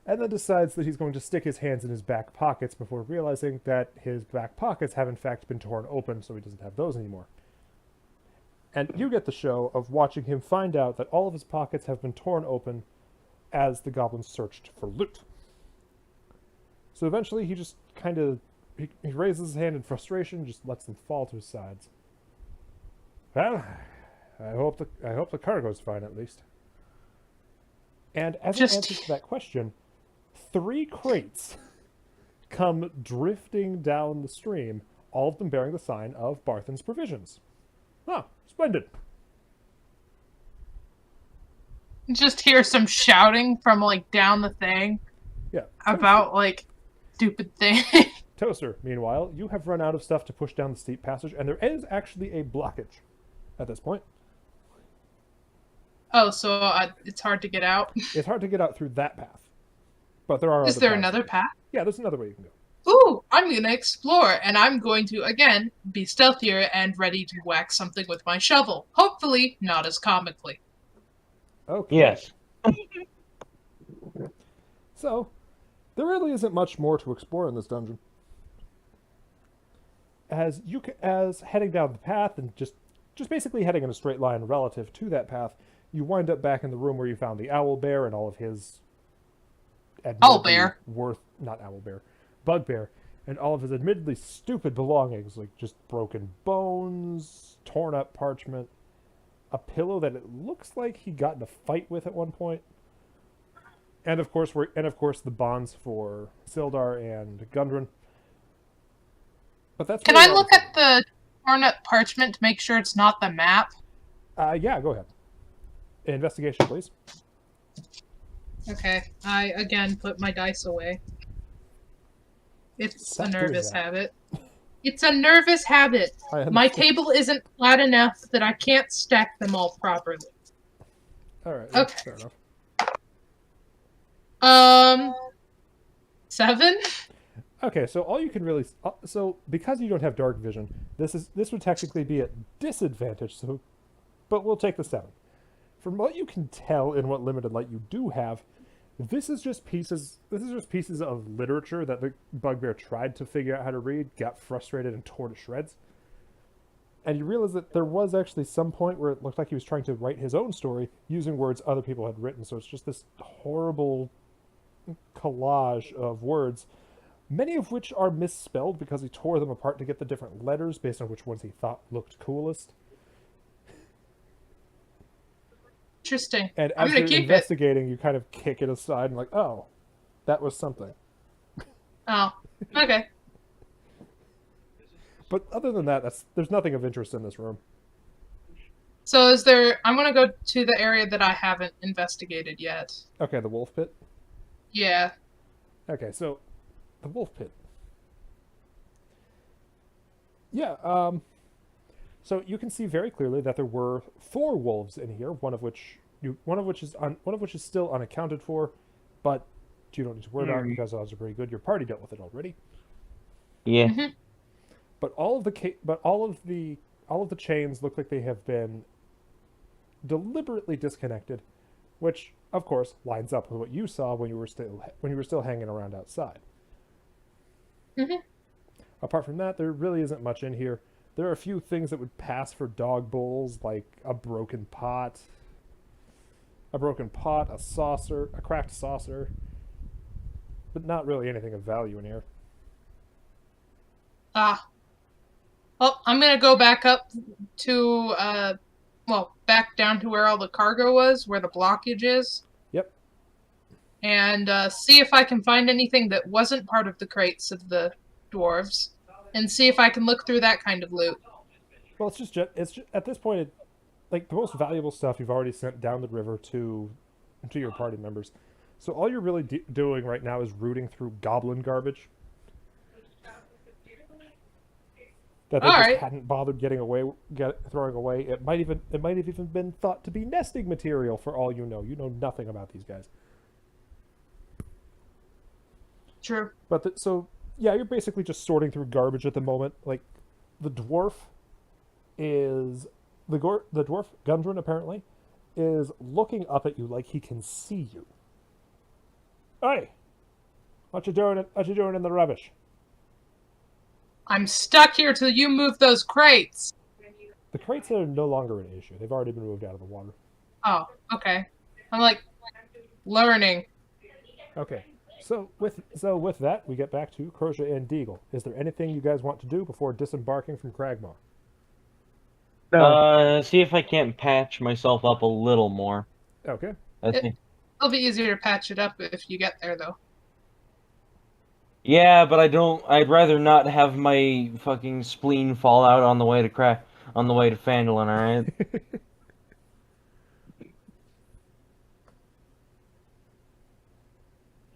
and then decides that he's going to stick his hands in his back pockets before realizing that his back pockets have in fact been torn open, so he doesn't have those anymore. And you get the show of watching him find out that all of his pockets have been torn open as the goblins searched for loot. So eventually he just kind of he raises his hand in frustration, just lets them fall to his sides. Well, I hope the cargo's fine at least. And as an answer to that question, 3 crates come drifting down the stream, all of them bearing the sign of Barthen's Provisions. Ah, splendid. Just hear some shouting from like down the thing. Yeah. About like stupid thing. Toaster, meanwhile, you have run out of stuff to push down the steep passage, and there is actually a blockage at this point. Oh, so it's hard to get out? It's hard to get out through that path. But there are Is there another path? Yeah, there's another way you can go. Ooh, I'm going to explore, and I'm going to, again, be stealthier and ready to whack something with my shovel. Hopefully, not as comically. Okay. Yes. So, there really isn't much more to explore in this dungeon. As heading down the path and just basically heading in a straight line relative to that path, you wind up back in the room where you found the owl bear and all of his bugbear, and all of his admittedly stupid belongings, like just broken bones, torn up parchment, a pillow that it looks like he got in a fight with at one point, and of course the bonds for Sildar and Gundren. But that's Can I look at the torn up parchment to make sure it's not the map? Yeah, go ahead. Investigation, please. Okay, I again put my dice away. It's a nervous habit. It's a nervous habit. My table isn't flat enough that I can't stack them all properly. Alright, okay. Fair enough. 7? Okay, so all you can really... So, because you don't have dark vision, this would technically be at disadvantage, so... But we'll take the 7. From what you can tell in what limited light you do have, this is just pieces of literature that the bugbear tried to figure out how to read, got frustrated, and tore to shreds. And you realize that there was actually some point where it looked like he was trying to write his own story using words other people had written, so it's just this horrible collage of words, many of which are misspelled because he tore them apart to get the different letters based on which ones he thought looked coolest. Interesting. And as you're investigating, you kind of kick it aside and like, oh, that was something. Oh, okay. But other than that, there's nothing of interest in this room. So is there... I'm going to go to the area that I haven't investigated yet. Okay, the wolf pit? Yeah. Okay, so the wolf pit. Yeah, so you can see very clearly that there were 4 wolves in here, one of which is still unaccounted for, but you don't need to worry about it because odds are pretty good. Your party dealt with it already. Yeah. Mm-hmm. But all of the chains look like they have been deliberately disconnected, which of course lines up with what you saw when you were still hanging around outside. Mm-hmm. Apart from that, there really isn't much in here. There are a few things that would pass for dog bowls, like a broken pot, a saucer, a cracked saucer, but not really anything of value in here. Well, I'm gonna go back up to back down to where all the cargo was, where the blockage is. Yep. And see if I can find anything that wasn't part of the crates of the dwarves, and see if I can look through that kind of loot. Well, it's just at this point, like the most valuable stuff you've already sent down the river to your party members. So all you're really doing right now is rooting through goblin garbage that they just hadn't bothered throwing away. It might have even been thought to be nesting material for all you know. You know nothing about these guys. True. But so yeah, you're basically just sorting through garbage at the moment. Like the dwarf Gundren apparently is looking up at you like he can see you. Hey, what you doing in the rubbish? I'm stuck here till you move those crates. The crates are no longer an issue. They've already been moved out of the water. Oh, okay. I'm like learning. Okay. So with that, we get back to Crochet and Deagle. Is there anything you guys want to do before disembarking from Cragmaw? No. See if I can't patch myself up a little more. Okay. It'll be easier to patch it up if you get there, though. Yeah, but I'd rather not have my fucking spleen fall out on the way to Phandelver, alright?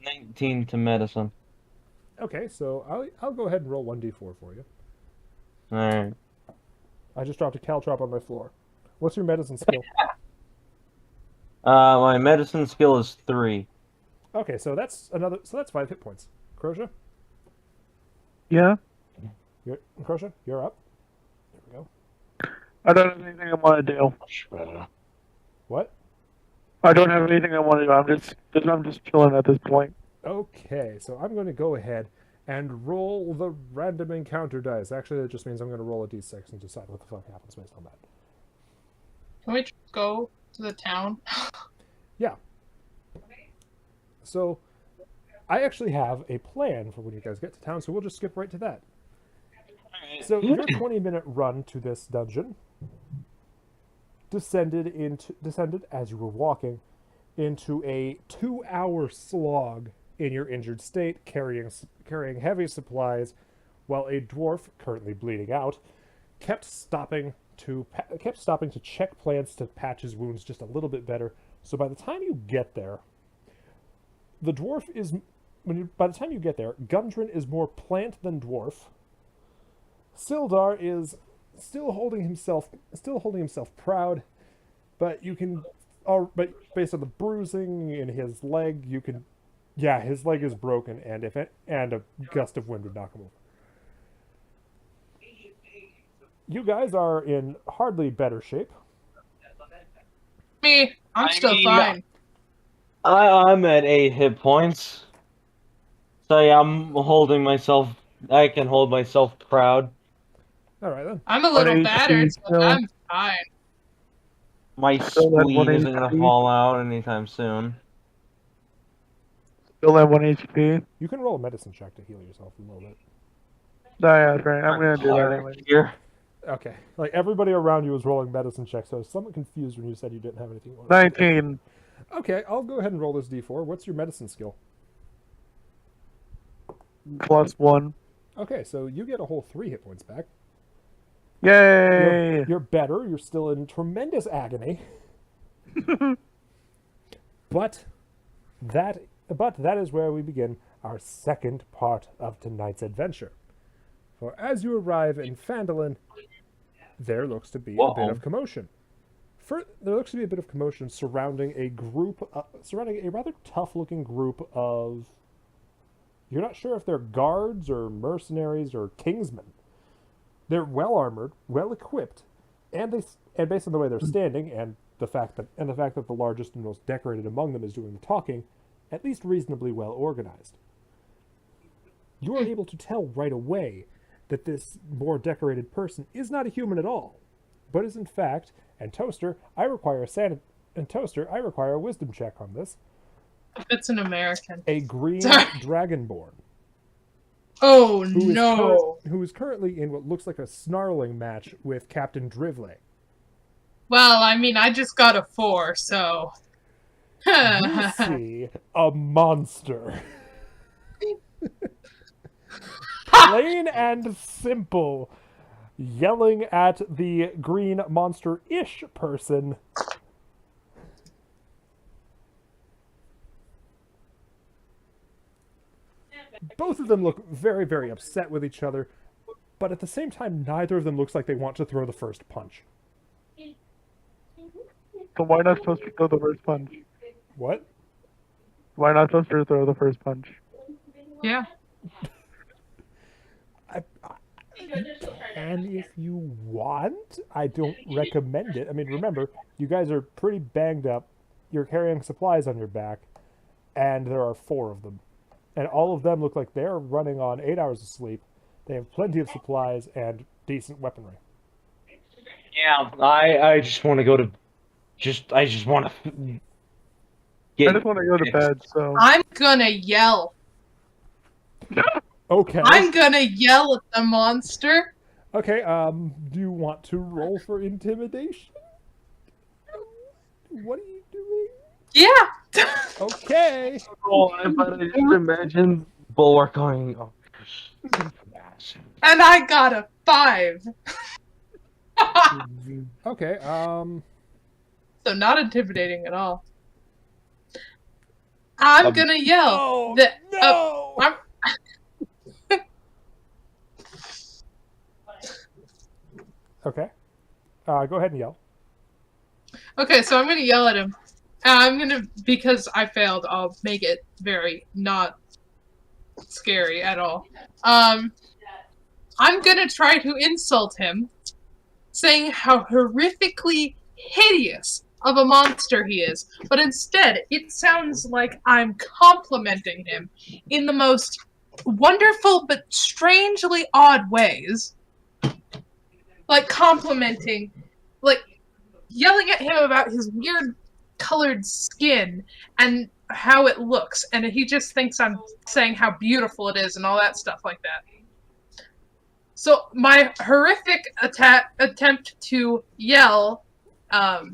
19 to medicine. Okay, so I'll go ahead and roll 1d4 for you. Alright. I just dropped a caltrop on my floor. What's your medicine skill? My medicine skill is 3. Okay, so that's 5 hit points. Crochet? Yeah? Crochet, you're up. There we go. I don't have anything I want to do. What? I don't have anything I want to do. I'm just chilling at this point. Okay, so I'm going to go ahead and roll the random encounter dice. Actually, that just means I'm going to roll a d6 and decide what the fuck happens based on that. Can we go to the town? Yeah. So, I actually have a plan for when you guys get to town, so we'll just skip right to that. So, your 20-minute run to this dungeon descended as you were walking into a 2-hour slog in your injured state, carrying heavy supplies, while a dwarf, currently bleeding out, kept stopping to check plants to patch his wounds just a little bit better. So by the time you get there, Gundren is more plant than dwarf. Sildar is still holding himself proud, but based on the bruising in his leg, his leg is broken, and a gust of wind would knock him over. You guys are in hardly better shape. Me, I'm still fine. I'm at 8 hit points. So yeah, I can hold myself proud. All right then. I'm a little battered, but I'm fine. My spleen isn't going to fall out anytime soon. Still at 1 HP. You can roll a medicine check to heal yourself a little bit. No, yeah, that's right. I'm going to do that anyway. Here. Okay. Like, everybody around you was rolling medicine checks, so I was somewhat confused when you said you didn't have anything. 19. Okay, I'll go ahead and roll this d4. What's your medicine skill? +1. Okay, so you get a whole 3 hit points back. Yay! You're better. You're still in tremendous agony. But that is where we begin our second part of tonight's adventure. For as you arrive in Phandelver, there looks to be a bit of commotion. There looks to be a bit of commotion surrounding a rather tough-looking group of... You're not sure if they're guards or mercenaries or kingsmen. They're well-armored, well-equipped, and based on the way they're standing and the fact that the largest and most decorated among them is doing the talking, at least reasonably well-organized. You are able to tell right away that this more decorated person is not a human at all, but is in fact, and Toaster, I require a wisdom check on this. If it's an American. A green dragonborn. Oh no! Who is currently in what looks like a snarling match with Captain Drivley. Well, I mean, I just got a 4, so. You see a monster. Plain and simple. Yelling at the green monster-ish person. Both of them look very, very upset with each other, but at the same time, neither of them looks like they want to throw the first punch. So why not supposed to throw the first punch? What? Why not supposed to throw the first punch? Yeah. And if you want, I don't recommend it. I mean, remember, you guys are pretty banged up. You're carrying supplies on your back, and there are 4 of them. And all of them look like they're running on 8 hours of sleep. They have plenty of supplies and decent weaponry. Yeah, I just want to go to. I just want to. I just want to go to bed, so. I'm gonna yell. Okay. I'm gonna yell at the monster. Okay, do you want to roll for intimidation? What are you doing? Yeah. Okay. Oh, but I just imagine Bulwark going. Oh, And I got a 5. Okay, So not intimidating at all. I'm gonna yell. No! Okay. Go ahead and yell. Okay, so I'm gonna yell at him. I'm gonna, because I failed, I'll make it very not scary at all. I'm gonna try to insult him, saying how horrifically hideous of a monster he is, but instead it sounds like I'm complimenting him in the most wonderful but strangely odd ways. Like complimenting, like yelling at him about his weird colored skin and how it looks, and he just thinks I'm saying how beautiful it is and all that stuff like that. So my horrific attempt to yell how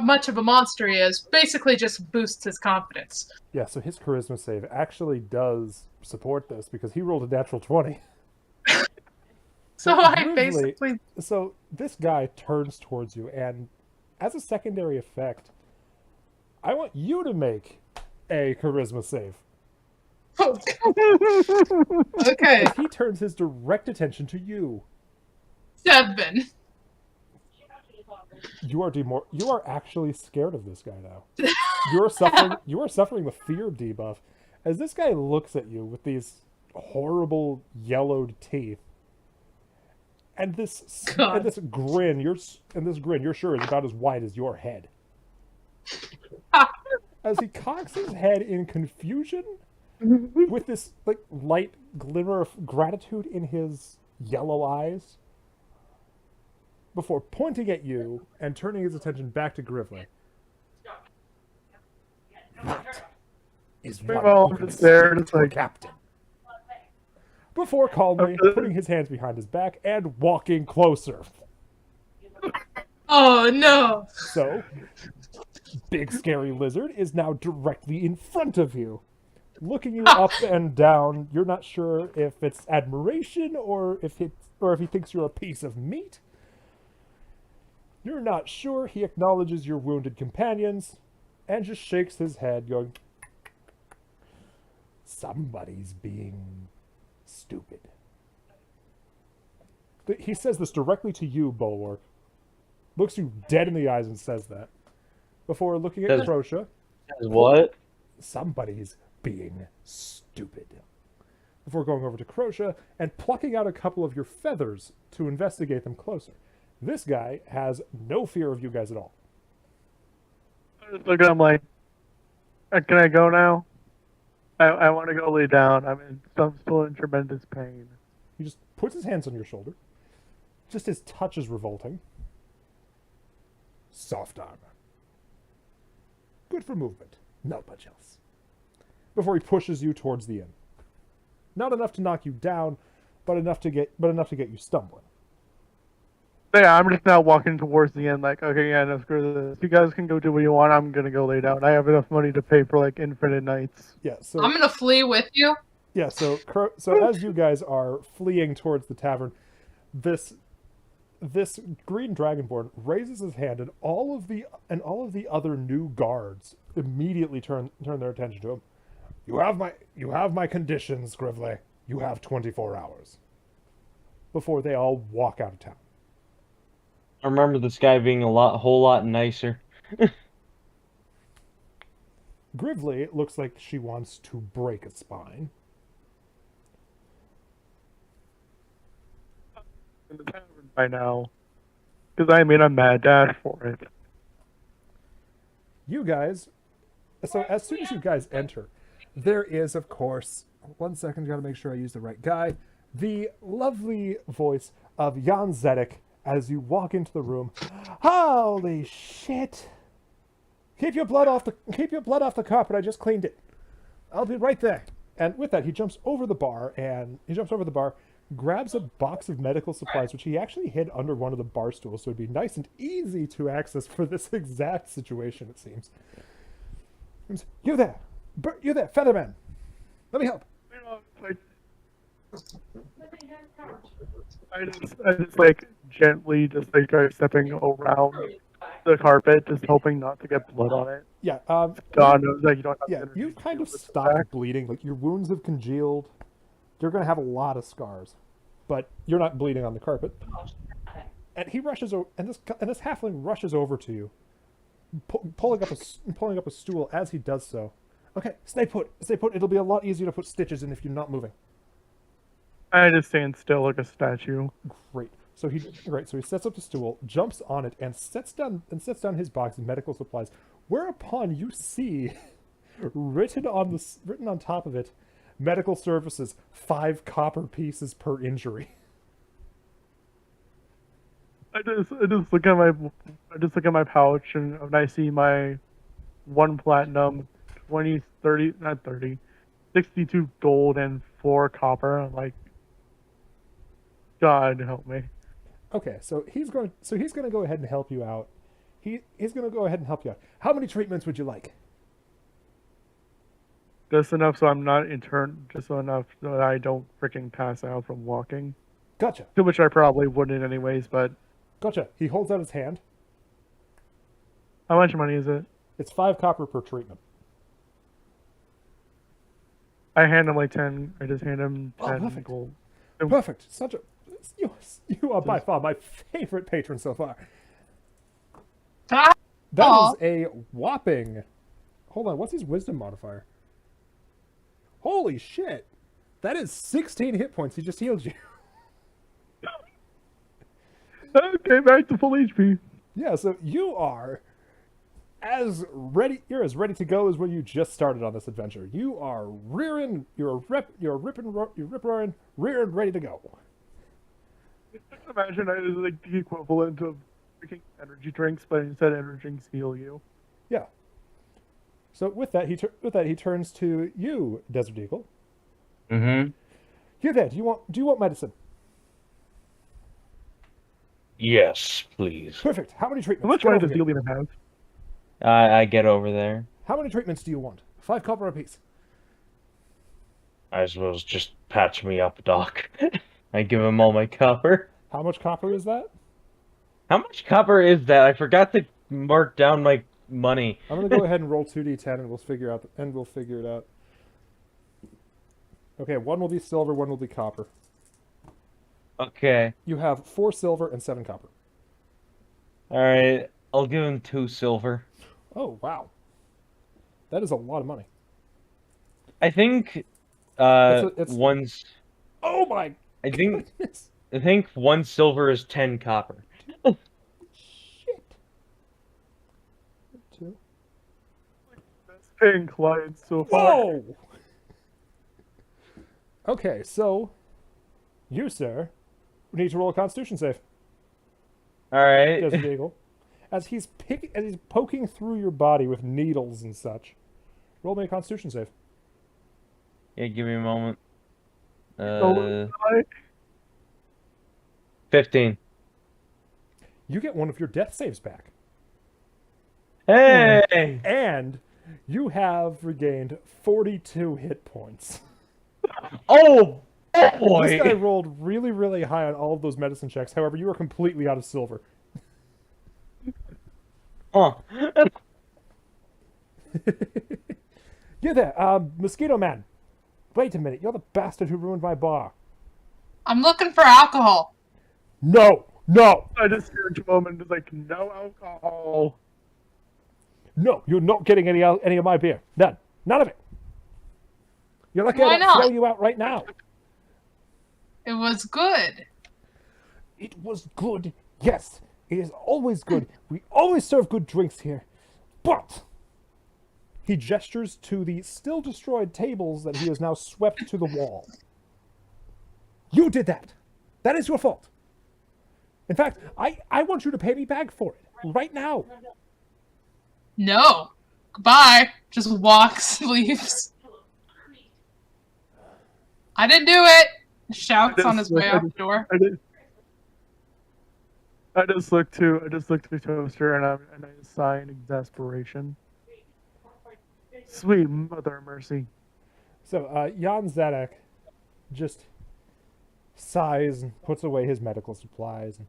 much of a monster he is basically just boosts his confidence. Yeah, so his charisma save actually does support this because he rolled a natural 20. So I basically... So this guy turns towards you, and as a secondary effect, I want you to make a charisma save. Okay. As he turns his direct attention to you. 7. You are actually scared of this guy now. You are suffering the fear debuff as this guy looks at you with these horrible yellowed teeth. And this grin you're sure is about as wide as your head. As he cocks his head in confusion with this like light glimmer of gratitude in his yellow eyes before pointing at you and turning his attention back to Grivley. That is what just there, and it's like captain. Before calmly putting his hands behind his back and walking closer. Oh no. So, Big Scary Lizard is now directly in front of you. Looking you up and down, you're not sure if it's admiration or if he thinks you're a piece of meat. You're not sure. He acknowledges your wounded companions and just shakes his head, going, "Somebody's being stupid." He says this directly to you, Bulwark. Looks you dead in the eyes and says that. Before looking at Crosha. What? Somebody's being stupid. Before going over to Crosha and plucking out a couple of your feathers to investigate them closer. This guy has no fear of you guys at all. I just look at him like, can I go now? I want to go lay down. I'm still in tremendous pain. He just puts his hands on your shoulder. Just his touch is revolting. Soft armor. Good for movement. Not much else. Before he pushes you towards the inn. Not enough to knock you down, but enough to get you stumbling. Yeah, I'm just now walking towards the end, like, okay, yeah, no, screw this. You guys can go do what you want. I'm gonna go lay down. I have enough money to pay for like infinite nights. Yeah. I'm So gonna flee with you. yeah. So as you guys are fleeing towards the tavern, this green dragonborn raises his hand, and all of the other new guards immediately turn their attention to him. You have my conditions, Grivley. You have 24 hours before they all walk out of town. I remember this guy being whole lot nicer. Grivley looks like she wants to break a spine. In the tavern by now, because I made a mad dash for it. You guys, so as soon as you guys enter, there is, of course, 1 second, gotta make sure I use the right guy, the lovely voice of Jan Zedek as you walk into the room. Holy shit! Keep your blood off the carpet. I just cleaned it. I'll be right there. And with that, he jumps over the bar, grabs a box of medical supplies, which he actually hid under one of the bar stools, so it'd be nice and easy to access for this exact situation, it seems. You there! You there, Featherman! Let me help! You know, I just like gently just like try stepping around the carpet, just hoping not to get blood on it. Yeah, God knows that you don't have yeah, the energy you've to kind deal of with the stopped fact. bleeding. Like, your wounds have congealed. You're going to have a lot of scars. But you're not bleeding on the carpet. And he rushes over, and this halfling rushes over to you, pulling up a stool as he does so. Okay, stay put. It'll be a lot easier to put stitches in if you're not moving. I just stand still like a statue. Great. So he sets up the stool, jumps on it, and sets down his box of medical supplies. Whereupon you see written on top of it, medical services, 5 copper pieces per injury. I just look at my pouch and I see my 1 platinum, 20, 30, not 30, 62 gold and 4 copper. I'm like, God help me. Okay, so he's going to go ahead and help you out. He's going to go ahead and help you out. How many treatments would you like? Just enough so I'm not just enough so that I don't freaking pass out from walking. Gotcha. To which I probably wouldn't anyways, but Gotcha. He holds out his hand. how much money is it? It's 5 copper per treatment. I hand him like 10. I just hand him 10 perfect. gold. Perfect. You are by far my favorite patron so far. Ah! That Aw. is a whopping. Hold on, what's his wisdom modifier? Holy shit! That is 16 hit points. He just healed you. Okay, back to full HP. Yeah, so you're as ready to go as when you just started on this adventure. You are rearing, you're rip-roaring, rearing, ready to go. Imagine I was like the equivalent of freaking energy drinks, but instead energy drinks heal you. Yeah. So with that, he turns to you, Desert Eagle. Mm-hmm. Here, there. Do you want medicine? Yes, please. Perfect. How many treatments? How much Get money over does here. Helium have? I get over there. How many treatments do you want? 5 copper apiece. I suppose just patch me up, Doc. I give him all my copper. How much copper is that? How much copper is that? I forgot to mark down my money. I'm gonna go ahead and roll 2d10, and we'll figure it out. Okay, 1 will be silver, 1 will be copper. Okay. You have 4 silver and 7 copper. Alright. I'll give him 2 silver. Oh wow, that is a lot of money. I think It's- one's Oh my I think goodness! I think 1 silver is 10 copper. Shit. 2. That's paying clients so far. Whoa! Okay, so you, sir, need to roll a Constitution save. Alright. Desert Eagle, as he's poking through your body with needles and such. Roll me a Constitution save. Yeah, give me a moment. Oh, 15. you get one of your death saves back. Hey! And you have regained 42 hit points. Oh This guy boy! rolled really, really high on all of those medicine checks. However, you are completely out of silver. Huh. You there, Mosquito Man. Wait a minute, you're the bastard who ruined my bar. I'm looking for alcohol. No! No! I just turned to him and was like, no alcohol. No, you're not getting any of my beer. None. None of it. You're lucky Why I don't not? throw you out right now. It was good. It was good. Yes, it is always good. We always serve good drinks here. But he gestures to the still destroyed tables that he has now swept to the wall. You did that. That is your fault. In fact, I want you to pay me back for it right now. No. Goodbye. Just walks, leaves. I didn't do it. Shouts on his way out the door. I just looked to Toaster and I sigh in exasperation. Sweet Mother of Mercy. So Jan Zadek just sighs and puts away his medical supplies and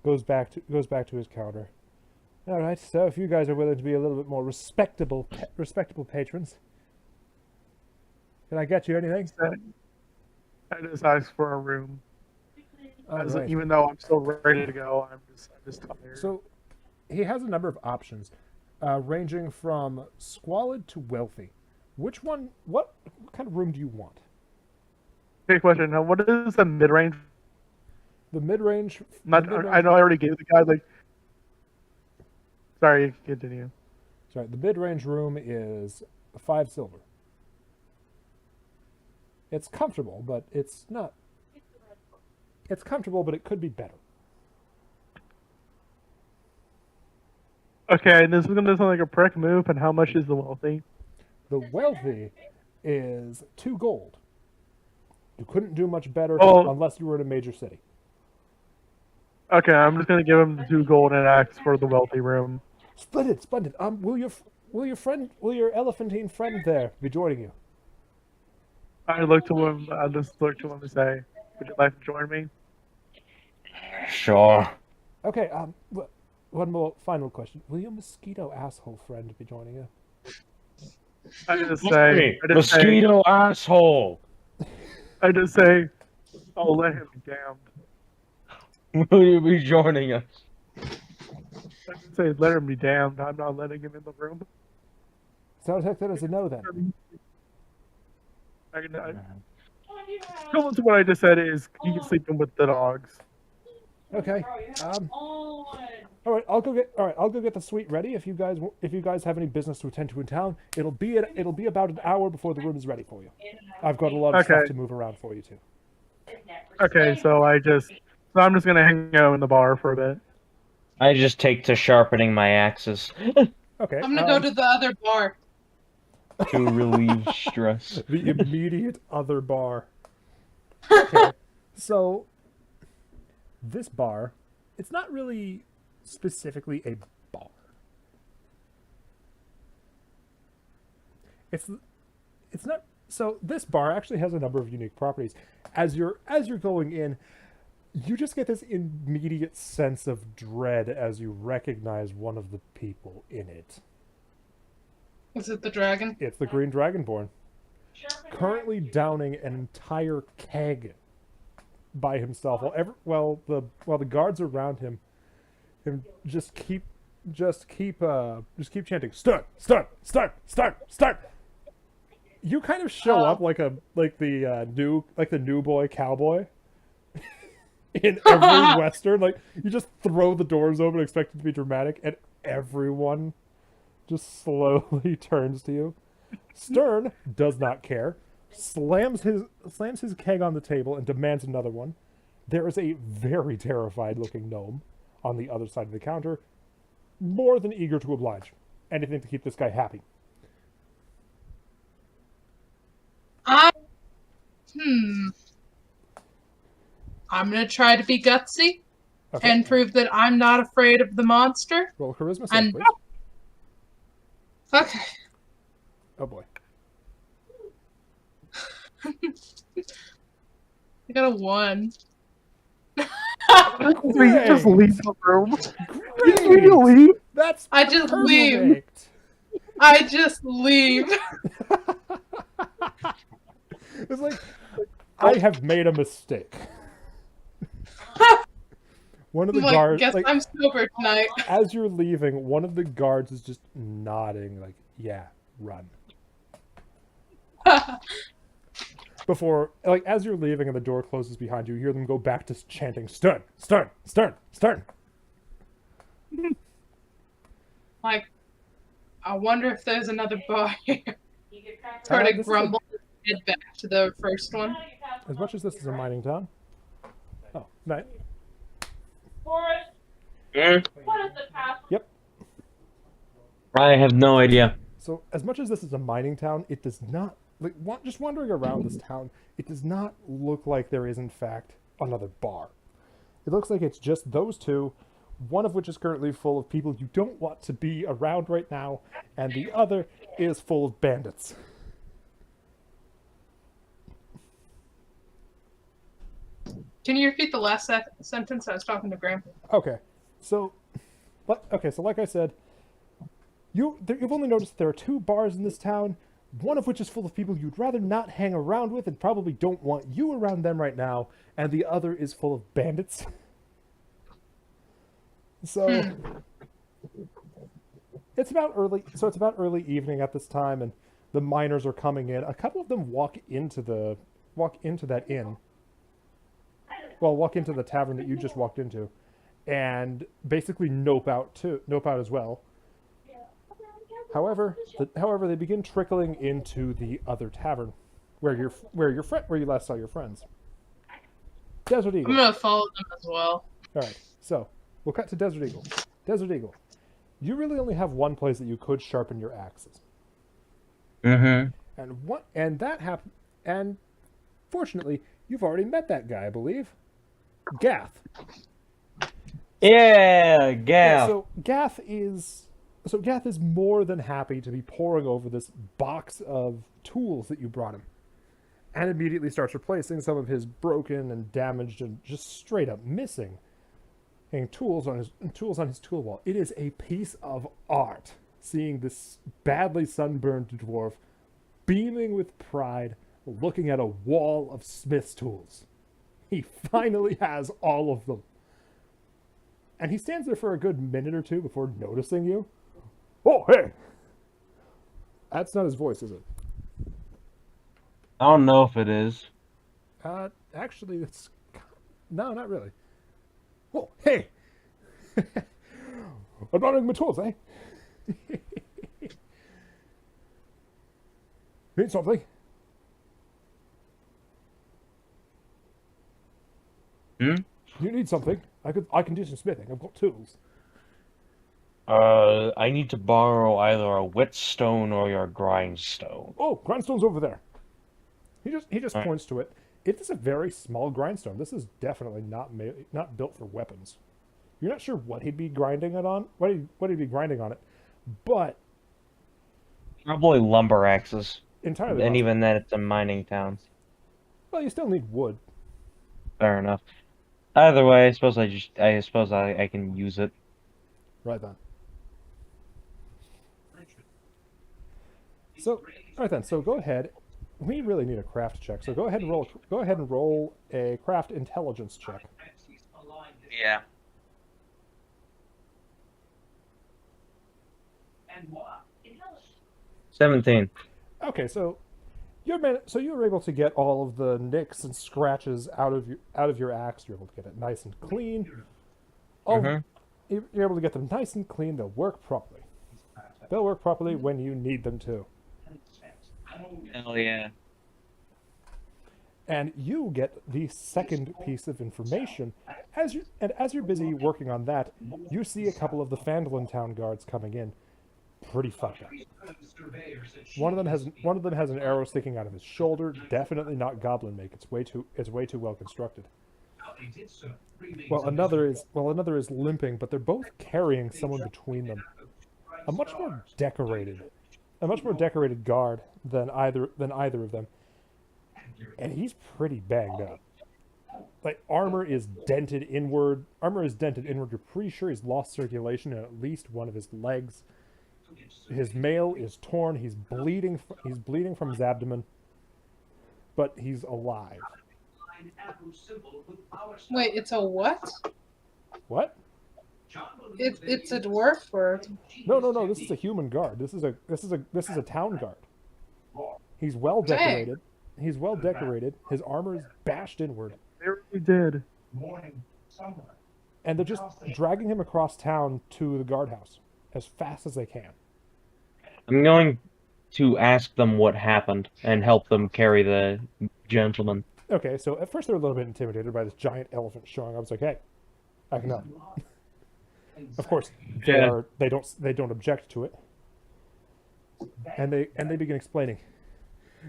goes back to his counter. All right, so if you guys are willing to be a little bit more respectable patrons, can I get you anything? I just asked for a room. All right. Even though I'm still ready to go, I'm just tired. So he has a number of options, ranging from squalid to wealthy. Which one? What kind of room do you want? Okay, question. Now, what is the mid-range? The mid-range. I know I already gave the guy like. Sorry, continue. Sorry, the mid-range room is 5 silver. It's comfortable, but it's not. It's comfortable, but it could be better. Okay, and this is gonna sound like a prick move. And how much is the wealthy? The wealthy is 2 gold. You couldn't do much better unless you were in a major city. Okay, I'm just gonna give him the 2 gold and ask for the wealthy room. Splendid, splendid. Will your elephantine friend there be joining you? I just look to him and say, "Would you like to join me?" Sure. Okay. One more final question. Will your mosquito asshole friend be joining you? I just say, Mosquito asshole. I just say, "Oh, let him be damned." Will you be joining us? I just say, "Let him be damned." I'm not letting him in the room. So I'll take that as a no then. Similar to what I just said is you can sleep in with the dogs. Okay. All right. I'll go get the suite ready. If you guys have any business to attend to in town, it'll be about an hour before the room is ready for you. I've got a lot of stuff to move around for you too. Okay, so I'm just gonna hang out in the bar for a bit. I just take to sharpening my axes Okay. I'm gonna go to the other bar. to relieve stress. The immediate other bar. Okay. So this bar, it's not really specifically a bar. It's not. So this bar actually has a number of unique properties. As you're going in, you just get this immediate sense of dread as you recognize one of the people in it. Is it the dragon? It's the Green Dragonborn, currently downing an entire keg by himself. While the guards around him just keep chanting, "Start, start, start, start, start." You kind of show up like the new boy cowboy in every western. Like you just throw the doors open, expect it to be dramatic, and everyone just slowly turns to you. Stern does not care. Slams his keg on the table and demands another one. There is a very terrified looking gnome on the other side of the counter, more than eager to oblige. Anything to keep this guy happy. I'm gonna try to be gutsy. Okay. and prove that I'm not afraid of the monster. Roll charisma save, And please. okay. Oh boy. I got a 1. So you just Great. leave the room. Great. You leave. That's I just leave. perfect. I just leave. It's like, I have made a mistake. One of the I'm like, guards, guess like, I'm sober tonight. as you're leaving, one of the guards is just nodding, like, yeah, run. Before, like, as you're leaving and the door closes behind you, you hear them go back to chanting, Stern, Stern, Stern, Stern. Like, I wonder if there's another bar here. Sort this of is grumble and head back to the first one. As much as this is a mining town. Oh, nice. Yep. I have no idea. So, as much as this is a mining town, it does not, like, just wandering around this town, it does not look like there is, in fact, another bar. It looks like it's just those two, one of which is currently full of people you don't want to be around right now, and the other is full of bandits. Can you repeat the last sentence? I was talking to Grandpa. Okay, so like I said, you've only noticed there are two bars in this town, one of which is full of people you'd rather not hang around with and probably don't want you around them right now, and the other is full of bandits. So it's about early evening at this time, and the miners are coming in. A couple of them walk into that inn. Well, walk into the tavern that you just walked into, and basically nope out as well. However, they begin trickling into the other tavern, where you last saw your friends. Desert Eagle. I'm gonna follow them as well. All right, so we'll cut to Desert Eagle. Desert Eagle, you really only have one place that you could sharpen your axes, and fortunately, you've already met that guy, I believe, Gath. Yeah, Gav. Yeah, so Gath is more than happy to be poring over this box of tools that you brought him, and immediately starts replacing some of his broken and damaged and just straight up missing tools on his tool wall. It is a piece of art seeing this badly sunburned dwarf beaming with pride, looking at a wall of smith's tools. He finally has all of them. And he stands there for a good minute or two before noticing you. Oh, hey! That's not his voice, is it? I don't know if it is. Actually, it's... No, not really. Oh, hey! I'm running my tools, eh? Need something? You need something? I can do some smithing. I've got tools. I need to borrow either a whetstone or your grindstone. Oh, grindstone's over there. He just All right. points to it. It is a very small grindstone. This is definitely not built for weapons. You're not sure what he'd be grinding it on. What he'd be grinding on it, but Probably lumber axes. entirely. And possible. even then, it's a mining town. Well, you still need wood. Fair enough. Either way, I suppose I can use it. Right then. So, alright then. So go ahead. We really need a craft check. So go ahead and roll a craft intelligence check. Yeah. $17. Okay, so you were able to get all of the nicks and scratches out of your axe. You're able to get it nice and clean. You're able to get them nice and clean. They'll work properly. They'll work properly when you need them to. Hell yeah. And you get the second piece of information. As you're busy working on that, you see a couple of the Phandelver town guards coming in. Pretty fucked up. One of them has an arrow sticking out of his shoulder. Definitely not goblin make. It's way too well constructed. Another is limping, but they're both carrying someone between them. A much more decorated guard than either of them, and he's pretty banged up. Like armor is dented inward. You're pretty sure he's lost circulation in at least one of his legs. His mail is torn. He's bleeding. He's bleeding from his abdomen, but he's alive. Wait, it's a what? What? It's a dwarf or? No. This is a human guard. This is a town guard. He's well decorated. He's well decorated. His armor is bashed inward. They really did. And they're just dragging him across town to the guardhouse as fast as they can. I'm going to ask them what happened and help them carry the gentleman. Okay, so at first they're a little bit intimidated by this giant elephant showing up. I was like, hey, I can help. Of course, they don't object to it. And they begin explaining.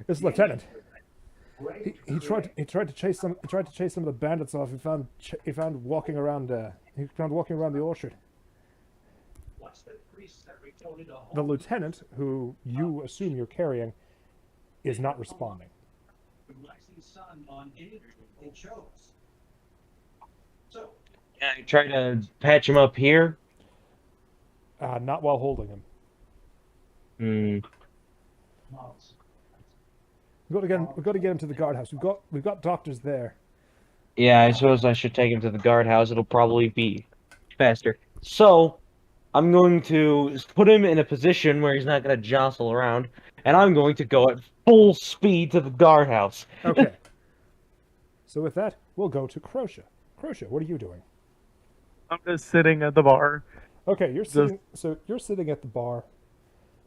This lieutenant. He tried to chase some of the bandits off. He found walking around the orchard. The lieutenant, who you assume you're carrying, is not responding. I try to patch him up here. Not while holding him. We've got to get him to the guardhouse. We've got doctors there. Yeah, I suppose I should take him to the guardhouse. It'll probably be faster. So, I'm going to put him in a position where he's not going to jostle around, and I'm going to go at full speed to the guardhouse. Okay. So with that, we'll go to Crocia. Crocia, what are you doing? I'm just sitting at the bar. Okay, you're sitting at the bar.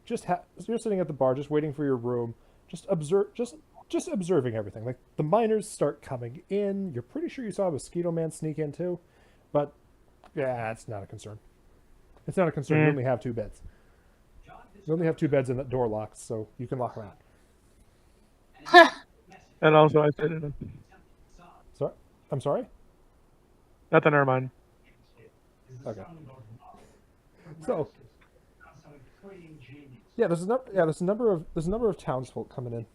You're sitting at the bar, just waiting for your room. Just observing everything. Like the miners start coming in. You're pretty sure you saw a mosquito man sneak in too, but yeah, it's not a concern. It's not a concern. You only have 2 beds. You only have 2 beds and that door locks, so you can lock them out. And also, I said it. Sorry, I'm sorry. Nothing, never mind. Okay. So, yeah, there's a number of townsfolk coming in.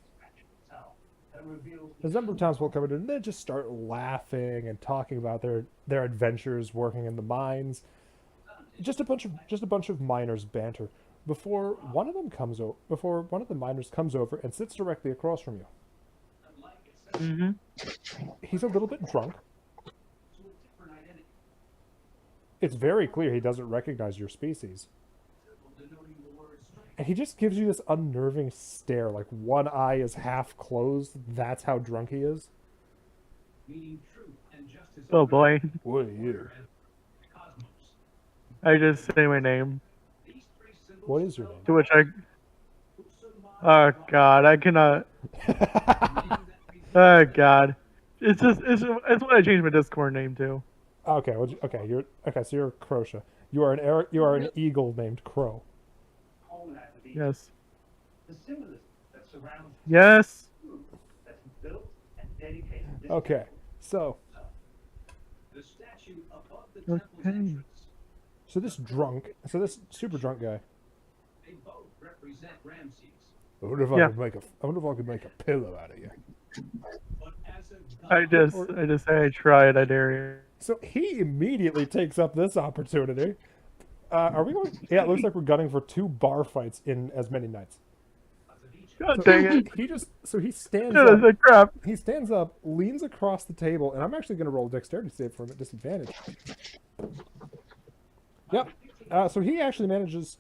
There's a number of townsfolk coming in, and they just start laughing and talking about their adventures working in the mines. Just a bunch of miners banter before one of the miners comes over and sits directly across from you. Mm-hmm. He's a little bit drunk. It's very clear he doesn't recognize your species. And he just gives you this unnerving stare, like one eye is half closed. That's how drunk he is. Oh boy. What are you? I just say my name. What is your name? To which I... Oh god, I cannot... Oh god. It's what I changed my Discord name to. Okay, so you're Crocia. You are an eagle named Crow. Yes. Yes. Okay, so Okay. so this super drunk guy. I wonder if I could make a pillow out of you. I just say I tried, I dare you. So he immediately takes up this opportunity. Are we going? Yeah, it looks like we're gunning for 2 bar fights in as many nights. God dang it. He stands Shut up. up, crap. He stands up, leans across the table, and I'm actually going to roll a dexterity save for him at disadvantage. Yep. So he actually manages.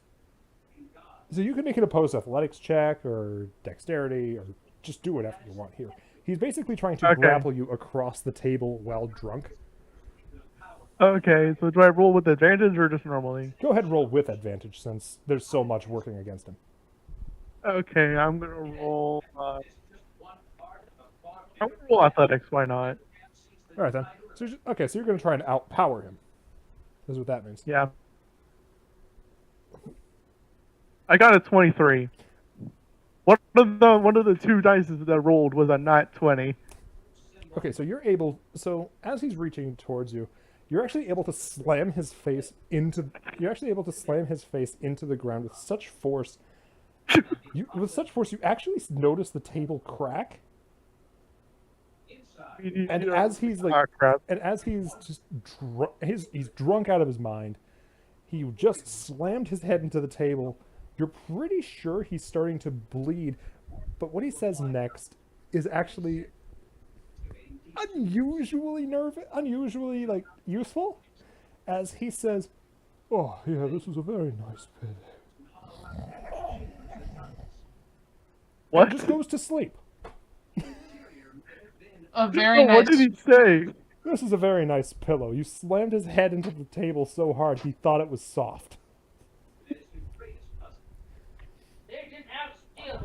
So you can make an opposed athletics check or dexterity, or just do whatever you want here. He's basically trying to grapple you across the table while drunk. Okay, so do I roll with advantage or just normally? Go ahead and roll with advantage since there's so much working against him. Okay, I'm gonna roll. I'm gonna roll athletics. Why not? All right then. So you're going to try and outpower him. That's what that means. Yeah. I got a 23. One of the 2 dice that I rolled was a nat 20. Okay, so you're able. So as he's reaching towards you, you're actually able to slam his face into. You're actually able to slam his face into the ground with such force. With such force, you actually notice the table crack. And as he's like, crap. and as he's just he's drunk out of his mind. He just slammed his head into the table. You're pretty sure he's starting to bleed, but what he says next is actually unusually like useful, as he says, "Oh yeah, this was a very nice pillow." What? And just goes to sleep. A very nice. What did he say? This is a very nice pillow. You slammed his head into the table so hard he thought it was soft.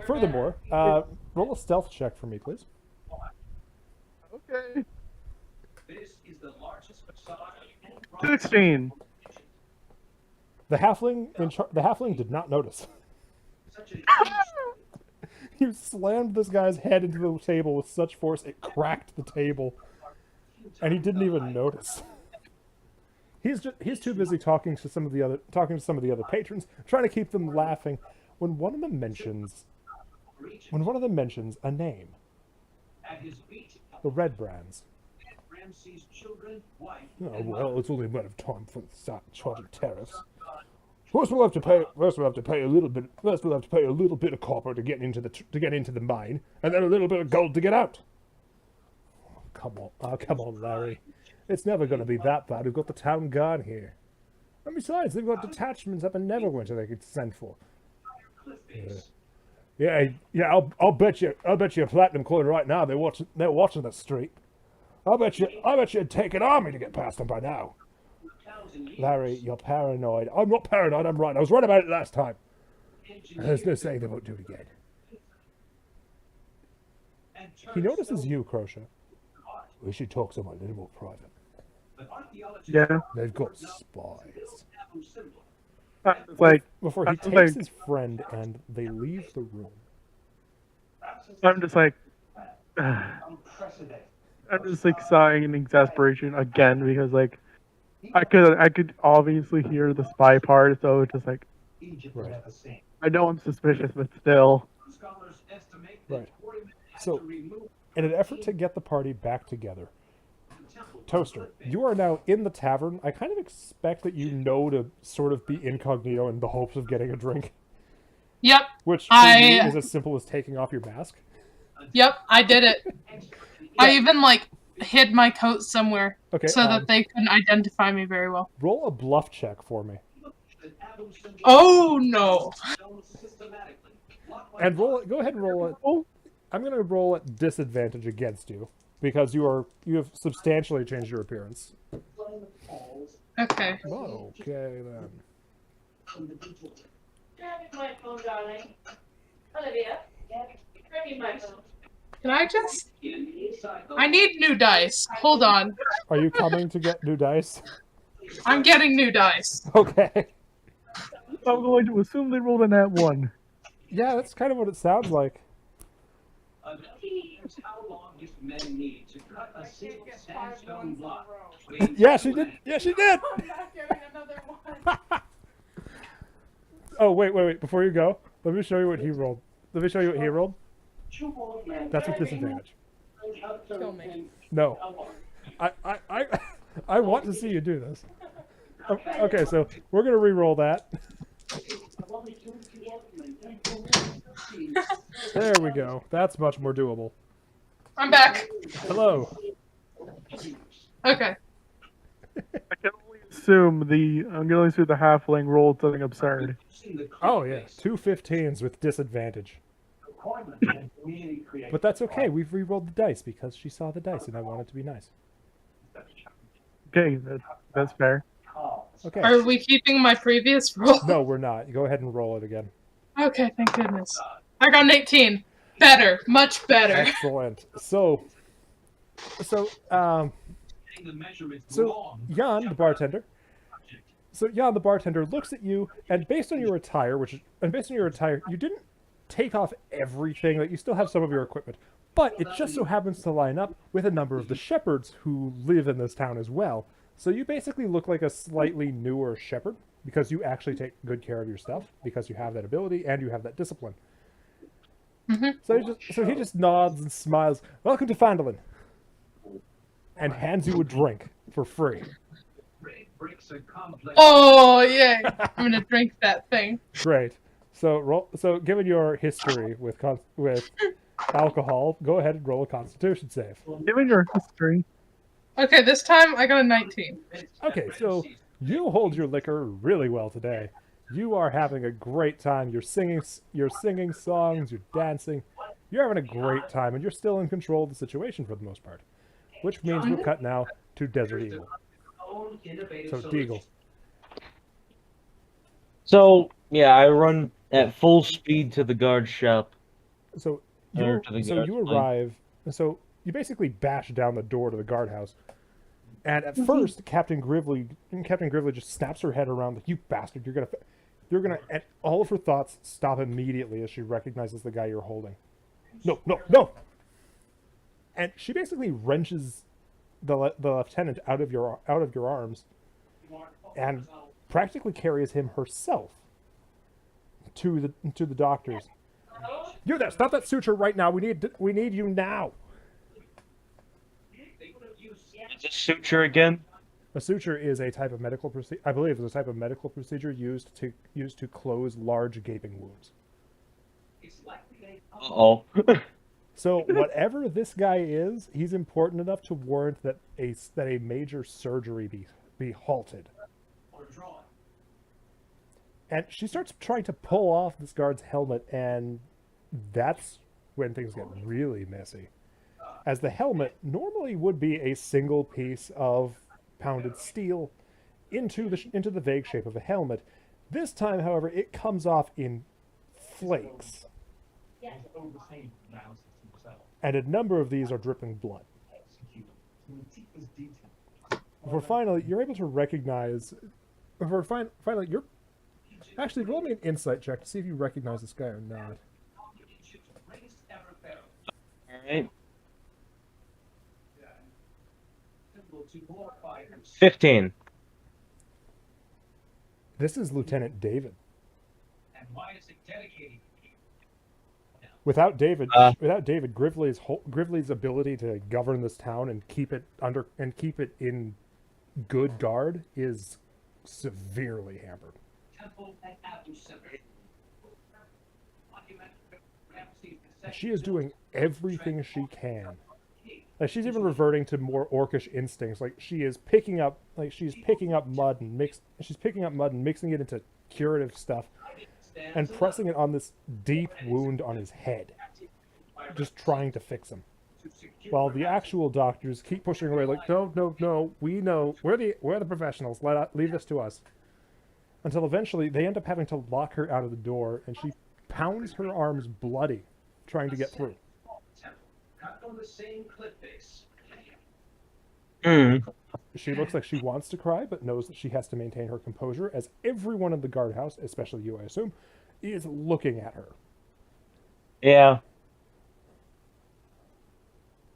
Furthermore, roll a stealth check for me, please. Okay. 16. The halfling did not notice. You slammed this guy's head into the table with such force it cracked the table, and he didn't even notice. He's too busy talking to some of the other patrons, trying to keep them laughing, when one of them mentions a name. The Red Brands. Oh well, it's only a matter of time for the start charging tariffs. First we'll have to pay a little bit of copper to get into the mine, and then a little bit of gold to get out. Oh, come on, Larry. It's never going to be that bad. We've got the town guard here, and besides, they've got detachments up in Neverwinter they could send for. Yeah. I'll bet you a platinum coin right now. They're watching the street. I bet you it'd take an army to get past them by now. Larry, you're paranoid. I'm not paranoid, I'm right. I was right about it last time. There's no saying they won't do it again. He notices you, Crochet. We should talk somewhere a little more private. Yeah. They've got spies. Like, Before he takes his friend and they leave the room. I'm just like sighing in exasperation again, because like I could obviously hear the spy part, so it's just like, Right. I know I'm suspicious, but still. Right. So, in an effort to get the party back together, Toaster, you are now in the tavern. I kind of expect that you know to sort of be incognito in the hopes of getting a drink. Yep. Which for you is as simple as taking off your mask. Yep, I did it. I even hid my coat somewhere, so that they couldn't identify me very well. Roll a bluff check for me. Oh no! And go ahead and roll it. Oh, I'm going to roll at disadvantage against you because you have substantially changed your appearance. Okay. Okay then. My phone, darling. Olivia, bring me my phone. Can I just... I need new dice. Hold on. Are you coming to get new dice? I'm getting new dice. Okay. I'm going to assume they rolled a nat 1. Yeah, that's kind of what it sounds like. How long do men need to cut a single sandstone block? Yeah, she did. Yeah, she did. I'm not getting another one. Oh, wait. Before you go, let me show you what he rolled. That's with disadvantage. Kill me. No. I want to see you do this. Okay, so we're going to re-roll that. There we go. That's much more doable. I'm back. Hello. Okay. I can only assume the halfling rolled something absurd. Oh, yeah. 2 15s with disadvantage. But that's okay. We've re-rolled the dice because she saw the dice and I want it to be nice. Okay, that's fair. Okay. Are we keeping my previous roll? No, we're not. Go ahead and roll it again. Okay, thank goodness. I got an 18. Better. Much better. Excellent. So Jan, the bartender. So Jan, the bartender, looks at you, and based on your attire, you didn't take off everything. Like, you still have some of your equipment, but it just so happens to line up with a number of the shepherds who live in this town as well. So you basically look like a slightly newer shepherd because you actually take good care of your stuff because you have that ability and you have that discipline. So he just nods and smiles. Welcome to Phandelver, and hands you a drink for free. Oh yeah, I'm gonna drink that thing. Great. So given your history with alcohol, go ahead and roll a Constitution save. Given your history. Okay, this time I got a 19. Okay, so you hold your liquor really well today. You are having a great time. You're singing songs, you're dancing. You're having a great time, and you're still in control of the situation for the most part. Which means we'll cut now to Desert Eagle. So, Deagle. So, yeah, I run at full speed to the guard shop. So Or to the guard you line. arrive. So you basically bash down the door to the guardhouse, and at first, Captain Grively just snaps her head around like, "You bastard! You're gonna!" And all of her thoughts stop immediately as she recognizes the guy you're holding. No! And she basically wrenches the lieutenant out of your arms, and practically carries him herself to the doctors. You there! Stop that suture right now! We need you now. Is this suture again? A suture is a type of medical procedure. I believe it's a type of medical procedure used to close large gaping wounds. Uh-oh. So whatever this guy is, he's important enough to warrant that a major surgery be halted. And she starts trying to pull off this guard's helmet, and that's when things get really messy. As the helmet normally would be a single piece of pounded steel into the vague shape of a helmet. This time, however, it comes off in flakes. And a number of these are dripping blood. Before finally, you're able to recognize... Finally, you're... Actually, roll me an insight check to see if you recognize this guy or not. Alright. 15. This is Lieutenant David. And why is it dedicated? Without David, Grively's ability to govern this town and keep it in good guard is severely hampered. She is doing everything she can. Like, she's even reverting to more orcish instincts. Like, she's picking up mud and mixing it into curative stuff and pressing it on this deep wound on his head, just trying to fix him. While the actual doctors keep pushing away, like, no, we know, we're the professionals. Leave this to us. Until eventually they end up having to lock her out of the door, and she pounds her arms bloody, trying to get through. She looks like she wants to cry, but knows that she has to maintain her composure, as everyone in the guardhouse, especially you, I assume, is looking at her. Yeah.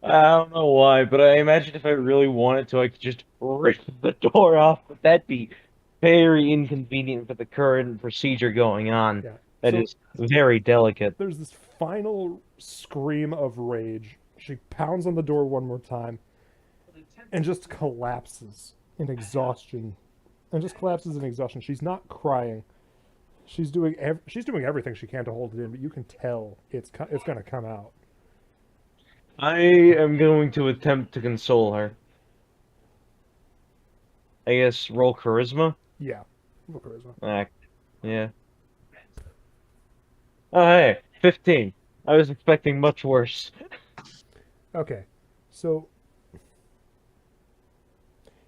I don't know why, but I imagine if I really wanted to, I could just rip the door off, but that'd be very inconvenient for the current procedure going on. Yeah. That is very delicate. There's this final scream of rage. She pounds on the door one more time and just collapses in exhaustion. She's not crying. She's doing everything she can to hold it in, but you can tell it's going to come out. I am going to attempt to console her. I guess roll charisma? Yeah. Roll charisma. Yeah. Oh, hey, 15. I was expecting much worse. Okay. So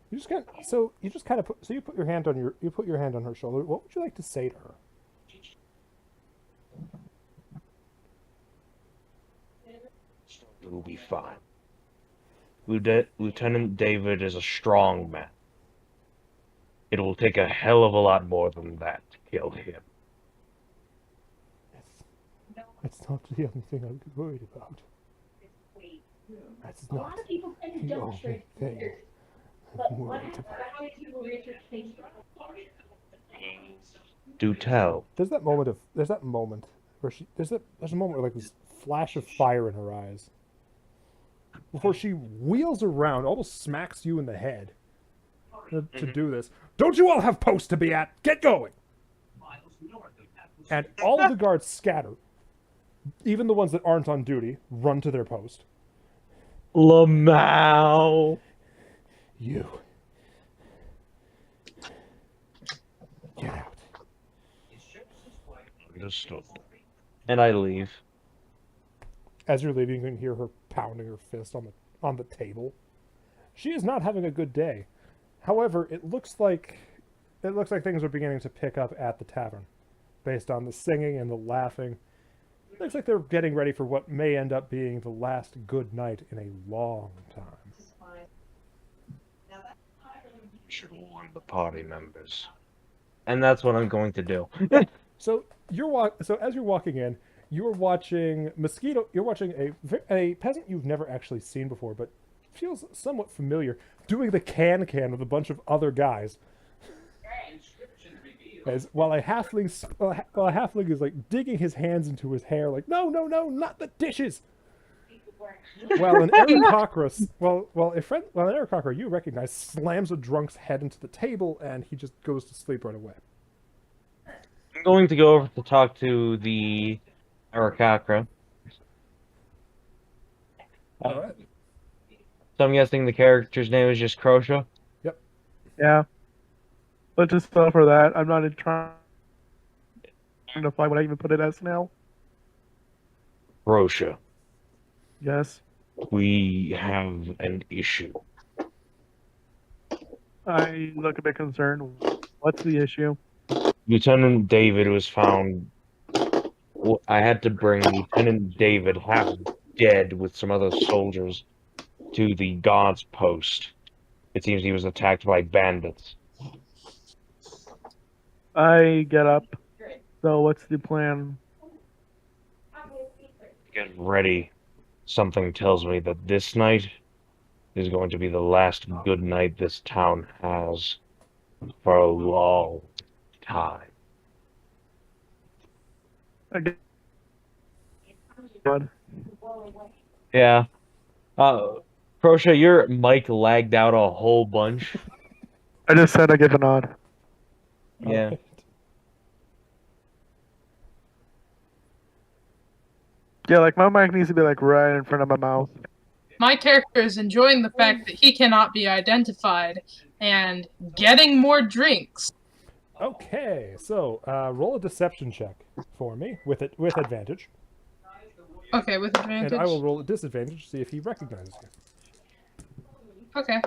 you put your hand on her shoulder. What would you like to say to her? It will be fine. Lieutenant David is a strong man. It will take a hell of a lot more than that to kill him. That's not the only thing I'm worried about. That's A not lot of people tend to the jump only straight to thing fears. I'm But what worried happens, about. how many people research things? Do tell. There's that moment where there's a moment where like this flash of fire in her eyes before she wheels around, almost smacks you in the head to do this. Don't you all have posts to be at? Get going! And all of the guards scatter. Even the ones that aren't on duty run to their post. Lamau. You. Get out. Understood. And I leave. As you're leaving, you can hear her pounding her fist on the table. She is not having a good day. However, it looks like things are beginning to pick up at the tavern, based on the singing and the laughing. It looks like they're getting ready for what may end up being the last good night in a long time. Should warn the party members. And that's what I'm going to do. So as you're walking in, you're watching Mosquito. You're watching a peasant you've never actually seen before, but feels somewhat familiar, doing the can with a bunch of other guys. While a halfling is like digging his hands into his hair, like no, not the dishes. Well, an Aarakocra you recognize slams a drunk's head into the table, and he just goes to sleep right away. I'm going to go over to talk to the Aarakocra. All right. So I'm guessing the character's name is just Crosha? Yeah. Let's just spell for that. I'm not trying to find what I even put it as now. Crosha. Yes. We have an issue. I look a bit concerned. What's the issue? Lieutenant David was found. I had to bring Lieutenant David half dead with some other soldiers to the guard's post. It seems he was attacked by bandits. I get up. So what's the plan? Get ready. Something tells me that this night is going to be the last good night this town has for a long time. I get God. Yeah. Crosha, your mic lagged out a whole bunch. I just said I give a nod. Yeah. Alright. Yeah, like my mic needs to be like right in front of my mouth. My character is enjoying the fact that he cannot be identified and getting more drinks. Okay, so roll a deception check for me with advantage, Okay, with advantage. and I will roll a disadvantage to see if he recognizes you. Okay.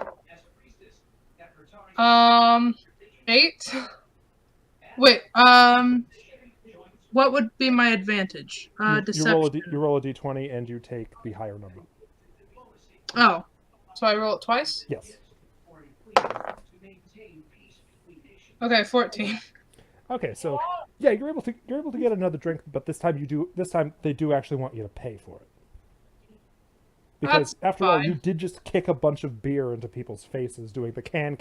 8. Wait, what would be my advantage? You Deception. roll a d20 and you take the higher number. Oh, so I roll it twice? Yes. Okay, 14. Okay, so yeah, you're able to get another drink, but this time they do actually want you to pay for it. Because That's after all, fine. you did just kick a bunch of beer into people's faces doing the can.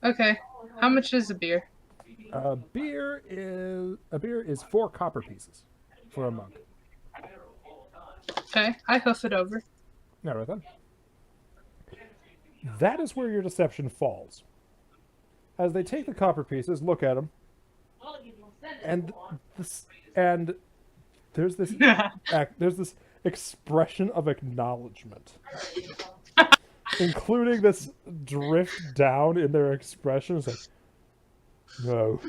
Okay, how much is a beer? A beer is 4 copper pieces for a mug. Okay, I hoof it over. All right then. That is where your deception falls. As they take the copper pieces, look at them, and there's this expression of acknowledgement, including this drift down in their expression. It's like, no,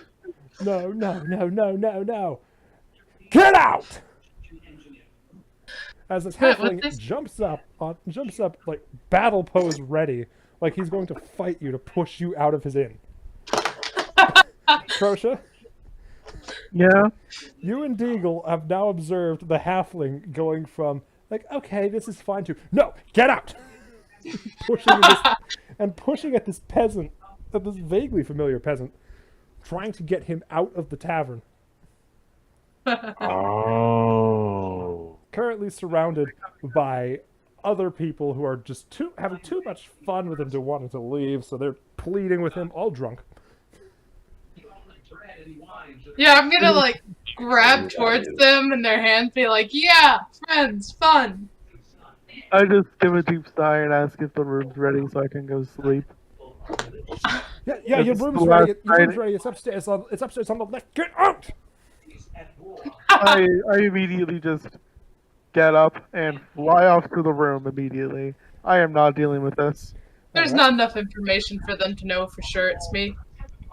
get out! As this Wait, halfling what's this? jumps up like battle pose ready, like he's going to fight you to push you out of his inn. Crosha, Yeah. you and Deagle have now observed the halfling going from okay, this is fine to no, get out, pushing at this peasant, at this vaguely familiar peasant, trying to get him out of the tavern. Oh. Currently surrounded by other people who are just having too much fun with him to wanting to leave, so they're pleading with him, all drunk. Yeah, I'm gonna like grab towards them and their hands, be like, "Yeah, friends, fun." I just give a deep sigh and ask if the room's ready so I can go sleep. Yeah, your It's room's the ready. last Your room's night. ready. It's upstairs. It's upstairs on the left. Get out! I immediately just get up and fly off to the room immediately. I am not dealing with this. There's not enough information for them to know for sure it's me.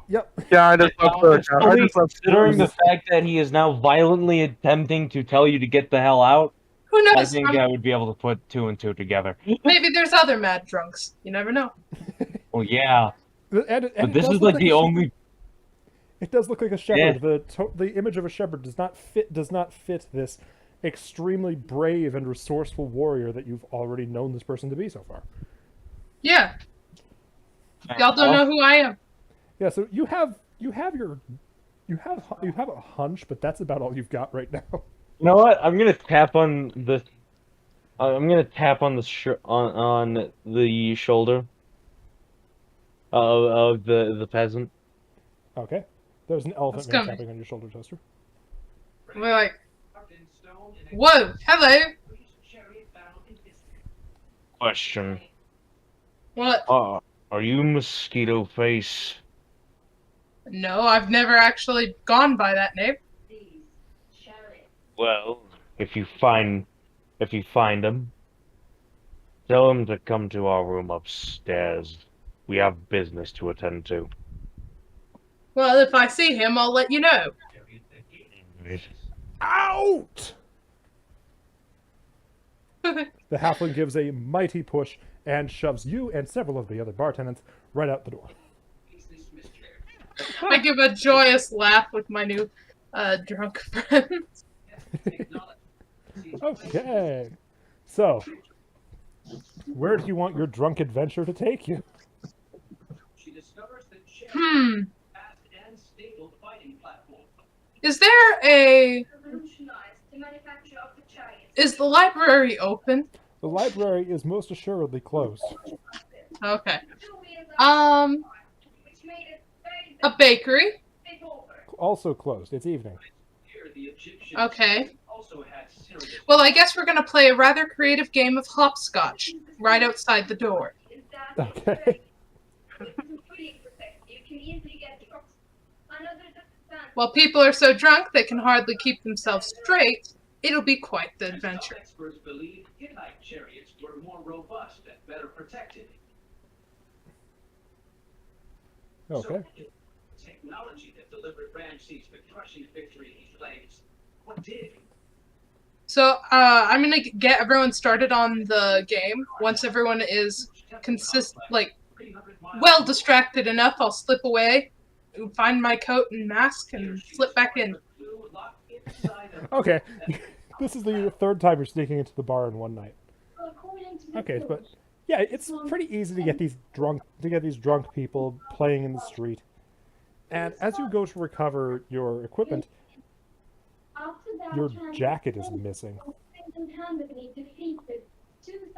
Yep. Yeah, I just left the account. I Honestly, just left considering the fact that he is now violently attempting to tell you to get the hell out, Who I knows? think I would be able to put 2 and 2 together. Maybe there's other mad drunks. You never know. Well, yeah, And but it this does is look like the a only. It does look like a shepherd. The image of a shepherd does not fit this extremely brave and resourceful warrior that you've already known this person to be so far. Yeah. Y'all don't know who I am. Yeah, so you have a hunch, but that's about all you've got right now. You know what? I'm gonna tap on the. I'm gonna tap on the on the shoulder of the peasant. Okay. There's an elephant That's man coming. tapping on your shoulder, Toaster. We're like, whoa, hello. Question. What? Are you Mosquito Face? No, I've never actually gone by that name. Well, if you find him, tell him to come to our room upstairs. We have business to attend to. Well, if I see him, I'll let you know. Out! The halfling gives a mighty push and shoves you and several of the other bartenders right out the door. I give a joyous laugh with my new drunk friends. Okay. So, where do you want your drunk adventure to take you? Is there a... Is the library open? The library is most assuredly closed. Okay. A bakery? Also closed. It's evening. Okay. Well, I guess we're gonna play a rather creative game of hopscotch right outside the door. Okay. While people are so drunk they can hardly keep themselves straight, it'll be quite the adventure. Experts believe Hittite chariots were more robust and better protected. Okay. So, technology that delivered Ramses the crushing victory he claims. What did? So, I'm gonna get everyone started on the game. Once everyone is well distracted enough, I'll slip away, find my coat and mask, and slip back in. Okay. This is the third time you're sneaking into the bar in one night. Okay, but yeah, it's pretty easy to get these drunk people playing in the street. And as you go to recover your equipment, your jacket is missing.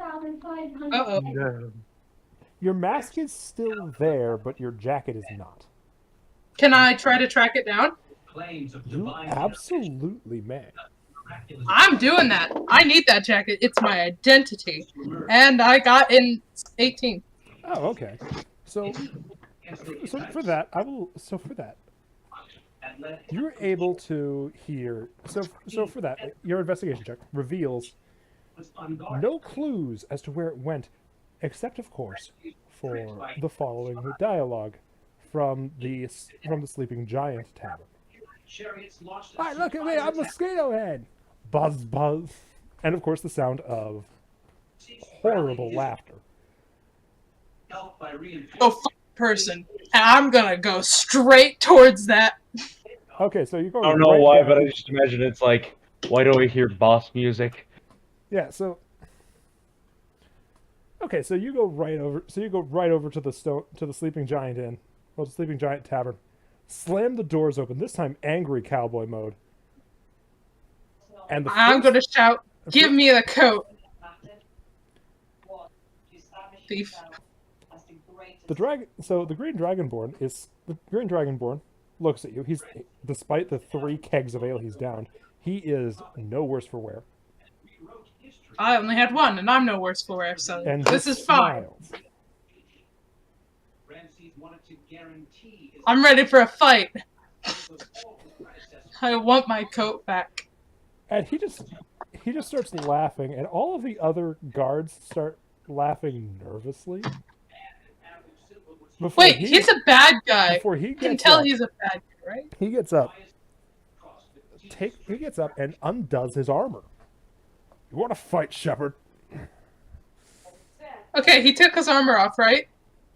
Uh-oh. Yeah. Your mask is still there, but your jacket is not. Can I try to track it down? Claims of You divine absolutely may. I'm doing that. I need that jacket. It's my identity. And I got in 18. Oh, okay. So for that, you're able to hear. So for that, your investigation check reveals no clues as to where it went, except of course for the following dialogue from the Sleeping Giant Tavern. Hi, look at me! I'm Mosquito Head. Buzz, buzz, and of course the sound of horrible laughter. Person. And I'm gonna go straight towards that. Okay, so you go. I don't know why, but I just imagine it's like, why do I hear boss music? Yeah. So. Okay, so you go right over. So you go right over to the Sleeping Giant Inn, well, the Sleeping Giant Tavern, slam the doors open, this time angry cowboy mode. And I'm gonna shout, "Give me the coat!" Thief. the Green Dragonborn looks at you. He's, despite the 3 kegs of ale he's downed, he is no worse for wear. I only had 1, and I'm no worse for wear, so And this just is fine. smiles. I'm ready for a fight. I want my coat back. And he just starts laughing, and all of the other guards start laughing nervously. Wait, he's a bad guy. Before he You can gets tell up, he's a bad guy, right? he gets up. He gets up and undoes his armor. You want to fight, Shepherd? Okay, he took his armor off, right?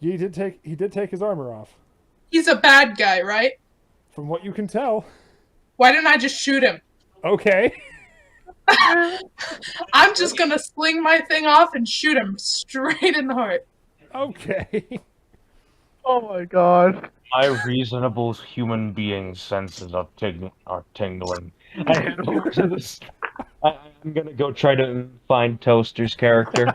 He did take his armor off. He's a bad guy, right? From what you can tell. Why didn't I just shoot him? Okay. I'm just gonna sling my thing off and shoot him straight in the heart. Okay. Oh my god. My reasonable human being senses are tingling. I head over to this. I'm gonna go try to find Toaster's character.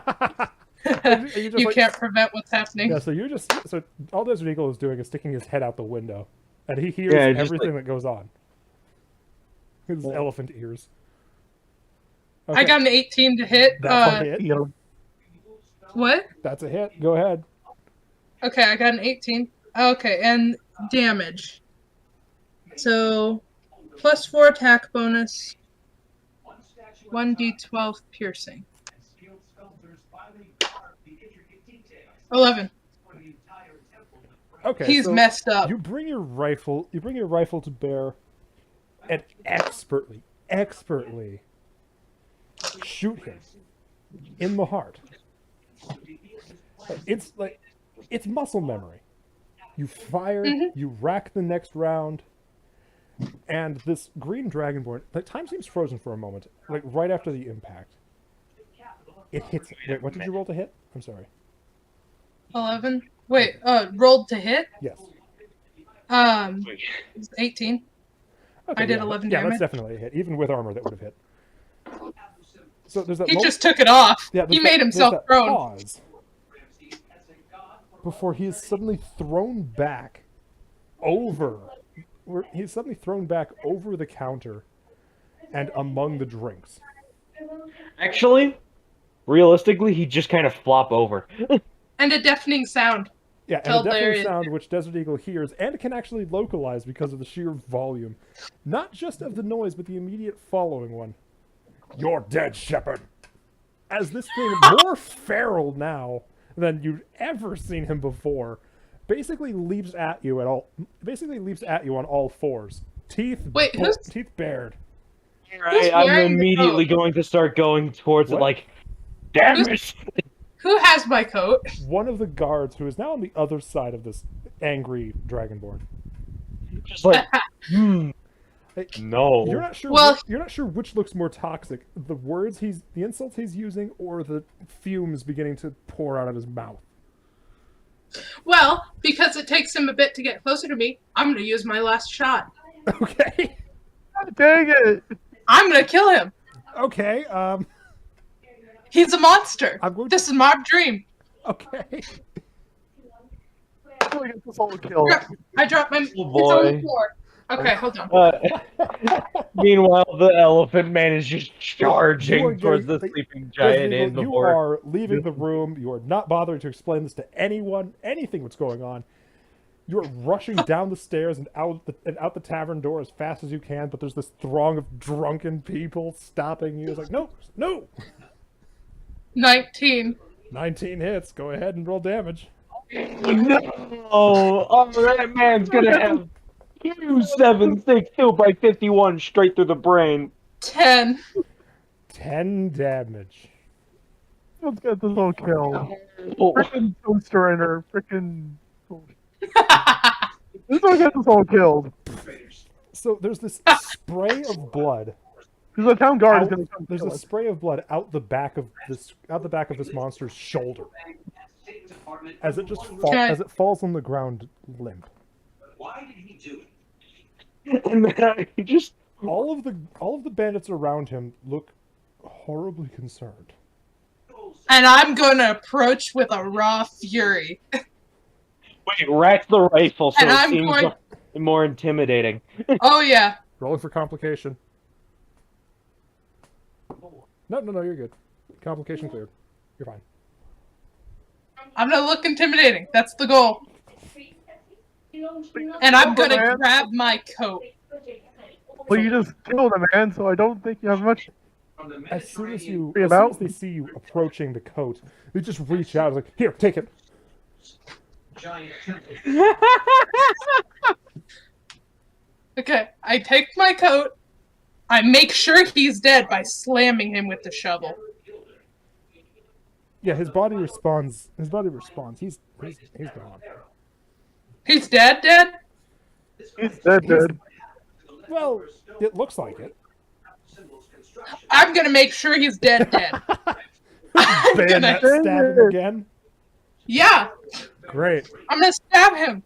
You can't prevent what's happening. Yeah, so all Desert Eagle is doing is sticking his head out the window, and he hears Yeah, just everything that goes on. His elephant ears. I got an 18 to hit. That's a hit. What? That's a hit. Go ahead. Okay, I got an 18. Okay, and damage. So, +4 attack bonus. 1d12 piercing. 11. Okay. He's so messed up. You bring your rifle to bear, and expertly shoot him in the heart. It's muscle memory. You fire, you rack the next round, and this Green Dragonborn, time seems frozen for a moment, right after the impact. It hits. Wait, what did you roll to hit? I'm sorry. 11. Wait, rolled to hit? Yes. 18. Okay, I did yeah, 11 yeah, damage. that's definitely a hit. Even with armor, that would have hit. So there's that He moment, just took it off. yeah, He there's made that himself prone. pause before he is suddenly thrown back over. He's suddenly thrown back over the counter and among the drinks. Actually, realistically, he just kind of flop over. And a deafening sound. Yeah, and a deafening sound which Desert Eagle hears and can actually localize because of the sheer volume. Not just of the noise, but the immediate following one. You're dead, Shepherd! As this thing, more feral now than you'd ever seen him before, basically leaps at you on all fours. Teeth bared. Right, I'm immediately going to start going towards it like, damn it! Who has my coat? One of the guards who is now on the other side of this angry Dragonborn. Just like, Hey, no. You're not sure. Well- You're not sure which looks more toxic: the insults he's using, or the fumes beginning to pour out of his mouth. Well, because it takes him a bit to get closer to me, I'm going to use my last shot. Okay. God dang it! I'm going to kill him. Okay. He's a monster. This is my dream. Okay. I'm gonna get this all killed. I dropped my... Oh, It's on boy. the floor. Okay, hold on. Meanwhile, the elephant man is just charging towards the getting- sleeping giant in the You board. are leaving the room. You are not bothering to explain this to anyone, anything what's going on. You are rushing down the stairs and out the tavern door as fast as you can, but there's this throng of drunken people stopping you. It's like, no! 19. 19 hits. Go ahead and roll damage. Oh, that man's gonna have 2, by 51 straight through the brain. 10. 10 damage. Let's get this all killed. Oh, Frickin' toaster in her. Frickin'. Let's get this all killed. So there's this spray of blood. Because the town guard is gonna come There's kill a us. spray of blood out the back of this monster's shoulder as it falls on the ground limp. Why did he do it? And then he just All of the bandits around him look horribly concerned. And I'm gonna approach with a raw fury. wait, rack the rifle so And it I'm seems going. more intimidating. Oh yeah. Rolling for complication. No, you're good. Complication cleared. You're fine. I'm gonna look intimidating. That's the goal. And I'm gonna grab my coat. Well, you just killed a man, so I don't think you have much. As soon as they see you approaching the coat, they just reach out and like, here, take it. Giant Okay, I take my coat. I make sure he's dead by slamming him with the shovel. Yeah, his body responds. He's gone. He's dead, dead? He's dead. Well, it looks like it. I'm gonna make sure he's dead, dead. I'm gonna, Bayonet stab him again. yeah, Great. I'm gonna stab him.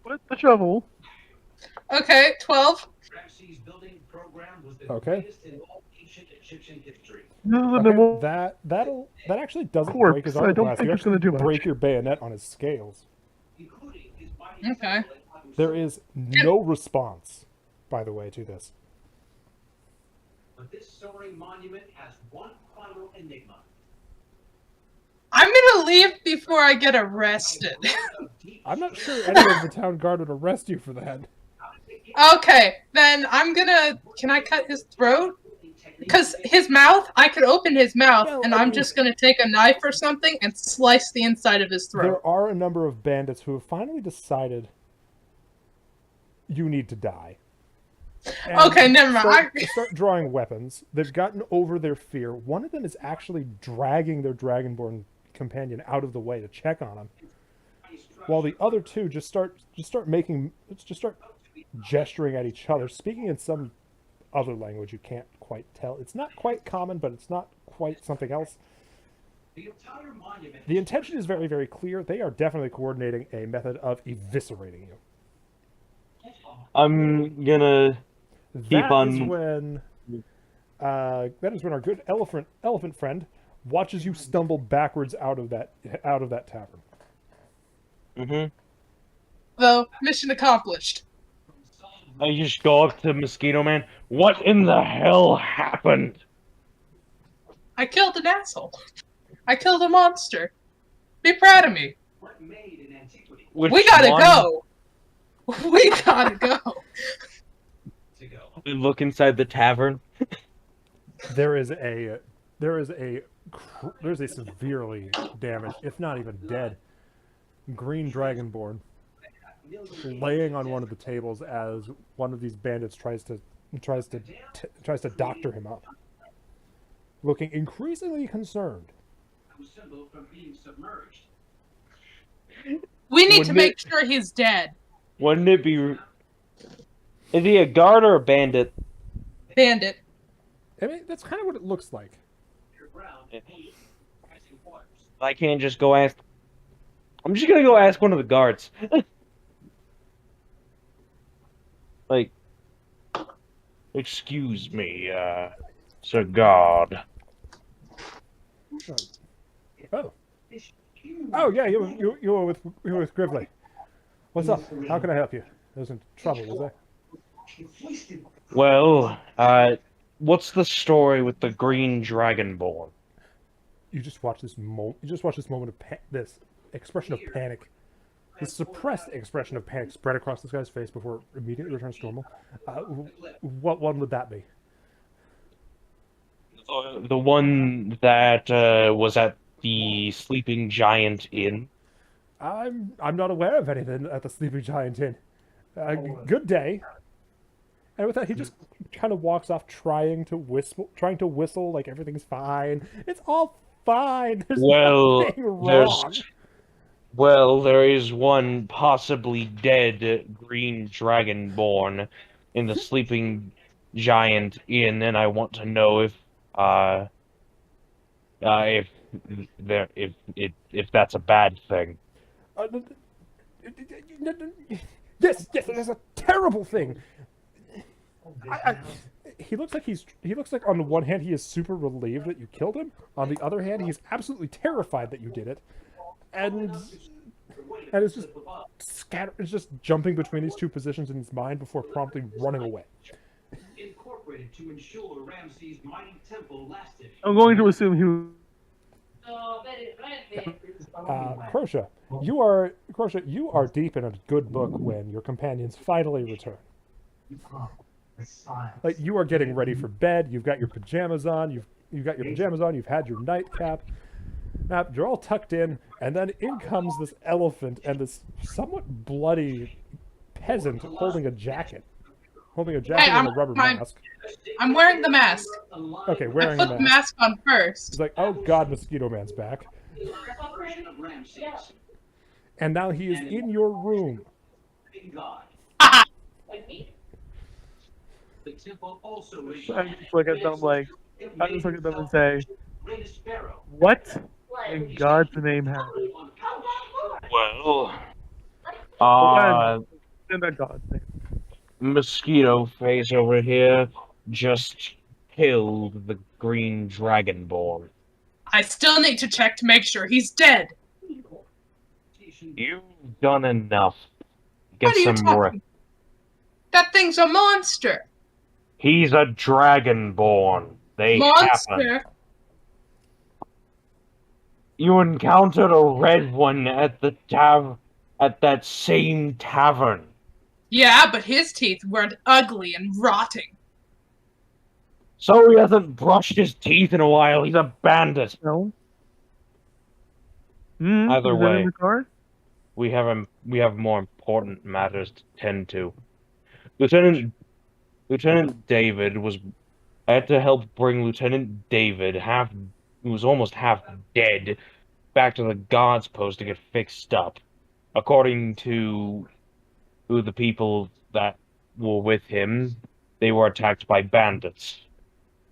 With the shovel. Okay, 12. Ramses building program was the Okay. greatest in all ancient Egyptian history. This is Okay, that actually doesn't Corpse. break his I armor don't class. think You it's gonna actually do much. break your bayonet on his scales. Including his mighty Okay. There is no response, by the way, to this. But this soaring monument has one final enigma. I'm gonna leave before I get arrested. I'm not sure any of the town guard would arrest you for that. Okay, then I'm gonna. Can I cut his throat? Because his mouth, I could open his mouth, Well, and I I'm mean- just gonna take a knife or something and slice the inside of his throat. There are a number of bandits who have finally decided you need to die. And Okay, never mind. start drawing weapons. They've gotten over their fear. One of them is actually dragging their dragonborn companion out of the way to check on him, while the other two just start gesturing at each other, speaking in some other language you can't quite tell. It's not quite common, but it's not quite something else. The entire monument The intention is very, very clear. They are definitely coordinating a method of eviscerating you. I'm gonna That on- is when our good elephant friend watches you stumble backwards out of that tavern. Mm-hmm. Though, mission accomplished. I just go up to Mosquito Man. What in the hell happened? I killed an asshole. I killed a monster. Be proud of me. what made in antiquity Which We gotta one? go. We gotta go. to go. We look inside the tavern. There's a severely damaged, if not even dead, green dragonborn laying on one of the tables as one of these bandits tries to doctor him up, looking increasingly concerned. Whose symbol from being submerged. We need to Wouldn't make it- sure he's dead. Wouldn't it be? Is he a guard or a bandit? Bandit. I mean, that's kind of what it looks like. Underground, rising waters. I can't just go ask. I'm just gonna go ask one of the guards. Like, excuse me, Sir Guard. Oh. Oh yeah, you were with Gridley. What's up? How can I help you? There's in trouble, was there? Well, what's the story with the Green Dragonborn? You just watch this moment. You just watch this moment of this expression of panic, this suppressed expression of panic spread across this guy's face before it immediately returns to normal. What one would that be? The one that was at the Sleeping Giant Inn. I'm not aware of anything at the Sleeping Giant Inn. Good day. And with that, he just kind of walks off, trying to whistle like everything's fine. It's all fine. There's Well, nothing wrong. there is one possibly dead Green Dragonborn in the Sleeping Giant Inn, and I want to know if that's a bad thing. Yes, yes, it is a terrible thing. He looks like on the one hand he is super relieved that you killed him. On the other hand, he's absolutely terrified that you did it, and it's just it's just jumping between these two positions in his mind before promptly running away. Incorporated to ensure Ramses' mighty temple lasted. I'm going to assume he. No, but it might be. Crocea, you are deep in a good book when your companions finally return. Like, you are getting ready for bed. You've got your pajamas on. You've got your pajamas on. You've had your nightcap. Now you're all tucked in, and then in comes this elephant and this somewhat bloody peasant holding a jacket, and a rubber mask. I'm wearing the mask. Okay, I wearing put a the mask. mask on first. He's like, oh God, Mosquito Man's back, and now he is in your room. God. Like me? The temple also I just look at them like. I just look at them and say, greatest pharaoh. "What Like, in God's name happened?" Well, In that God's name. Mosquito Face over here just killed the green dragonborn. I still need to check to make sure he's dead. You've done enough. Get What are you some talking? rest. That thing's a monster. He's a dragonborn. They happen. Monster. You encountered a red one at the at that same tavern. Yeah, but his teeth weren't ugly and rotting. So he hasn't brushed his teeth in a while. He's a bandit. No. Either is that way. in the car? We have more important matters to tend to. Lieutenant David was. I had to help bring Lieutenant David, who was almost half dead, back to the guard's post to get fixed up. According to the people that were with him, they were attacked by bandits.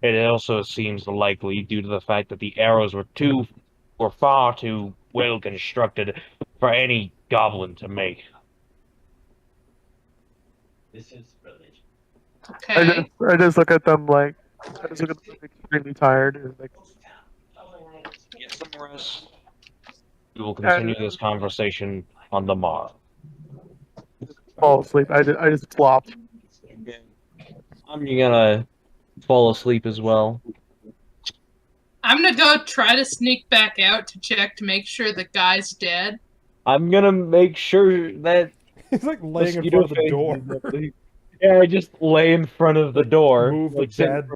It also seems likely due to the fact that the arrows were far too well constructed for any goblin to make. This is religion. Okay. I just look at them like. I just look at them extremely tired. And like, Get some rest. We will continue this conversation on the morrow. fall asleep. I just flopped. I'm gonna fall asleep as well. I'm gonna go try to sneak back out to check to make sure the guy's dead. I'm gonna make sure that He's like laying in Mosquito front of the Face door. is not asleep. Yeah, I just lay in front of the door. Move the like, sit- bed.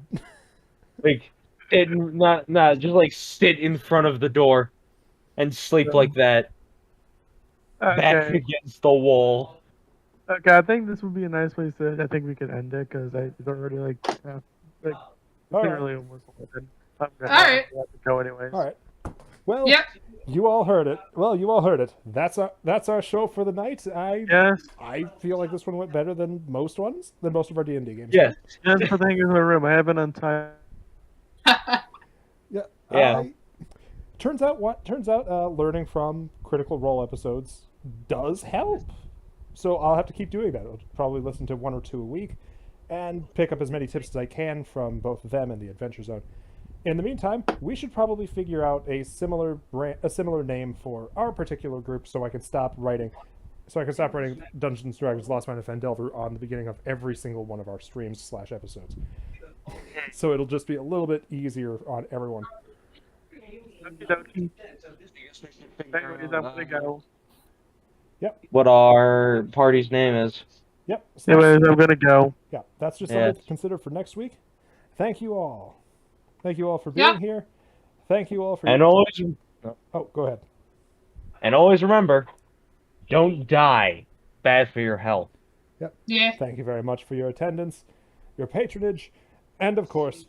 Like, just like sit in front of the door and sleep like that, back Okay. against the wall. Okay, I think this would be a nice place to. I think we could end it because it's already like All it's right. really almost 11. I'm gonna All right. have to go anyways. All right. Well, Yep. you all heard it. That's our show for the night. Yes. I feel like this one went better than most of our D&D games. Yes. That's the thing in the room. I haven't untied. Yeah. Yeah. Turns out learning from Critical Role episodes does help. So I'll have to keep doing that. I'll probably listen to 1 or 2 a week and pick up as many tips as I can from both them and the Adventure Zone. In the meantime, we should probably figure out a similar name for our particular group so I can stop writing Dungeons and Dragons Lost Mine of Phandelver on the beginning of every single one of our streams / episodes. So it'll just be a little bit easier on everyone. Anyways, I'm gonna go. What our party's name is. Yep. So Anyways, I'm gonna go. yeah, that's just Yeah. something to consider for next week. Thank you all. Thank you all for being Yep. here. Thank you all for And always go ahead. remember, don't die. Bad for your health. Yeah. Thank you very much for your attendance, your patronage, and of course,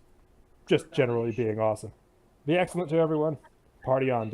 just generally being awesome. Be excellent to everyone. Party on.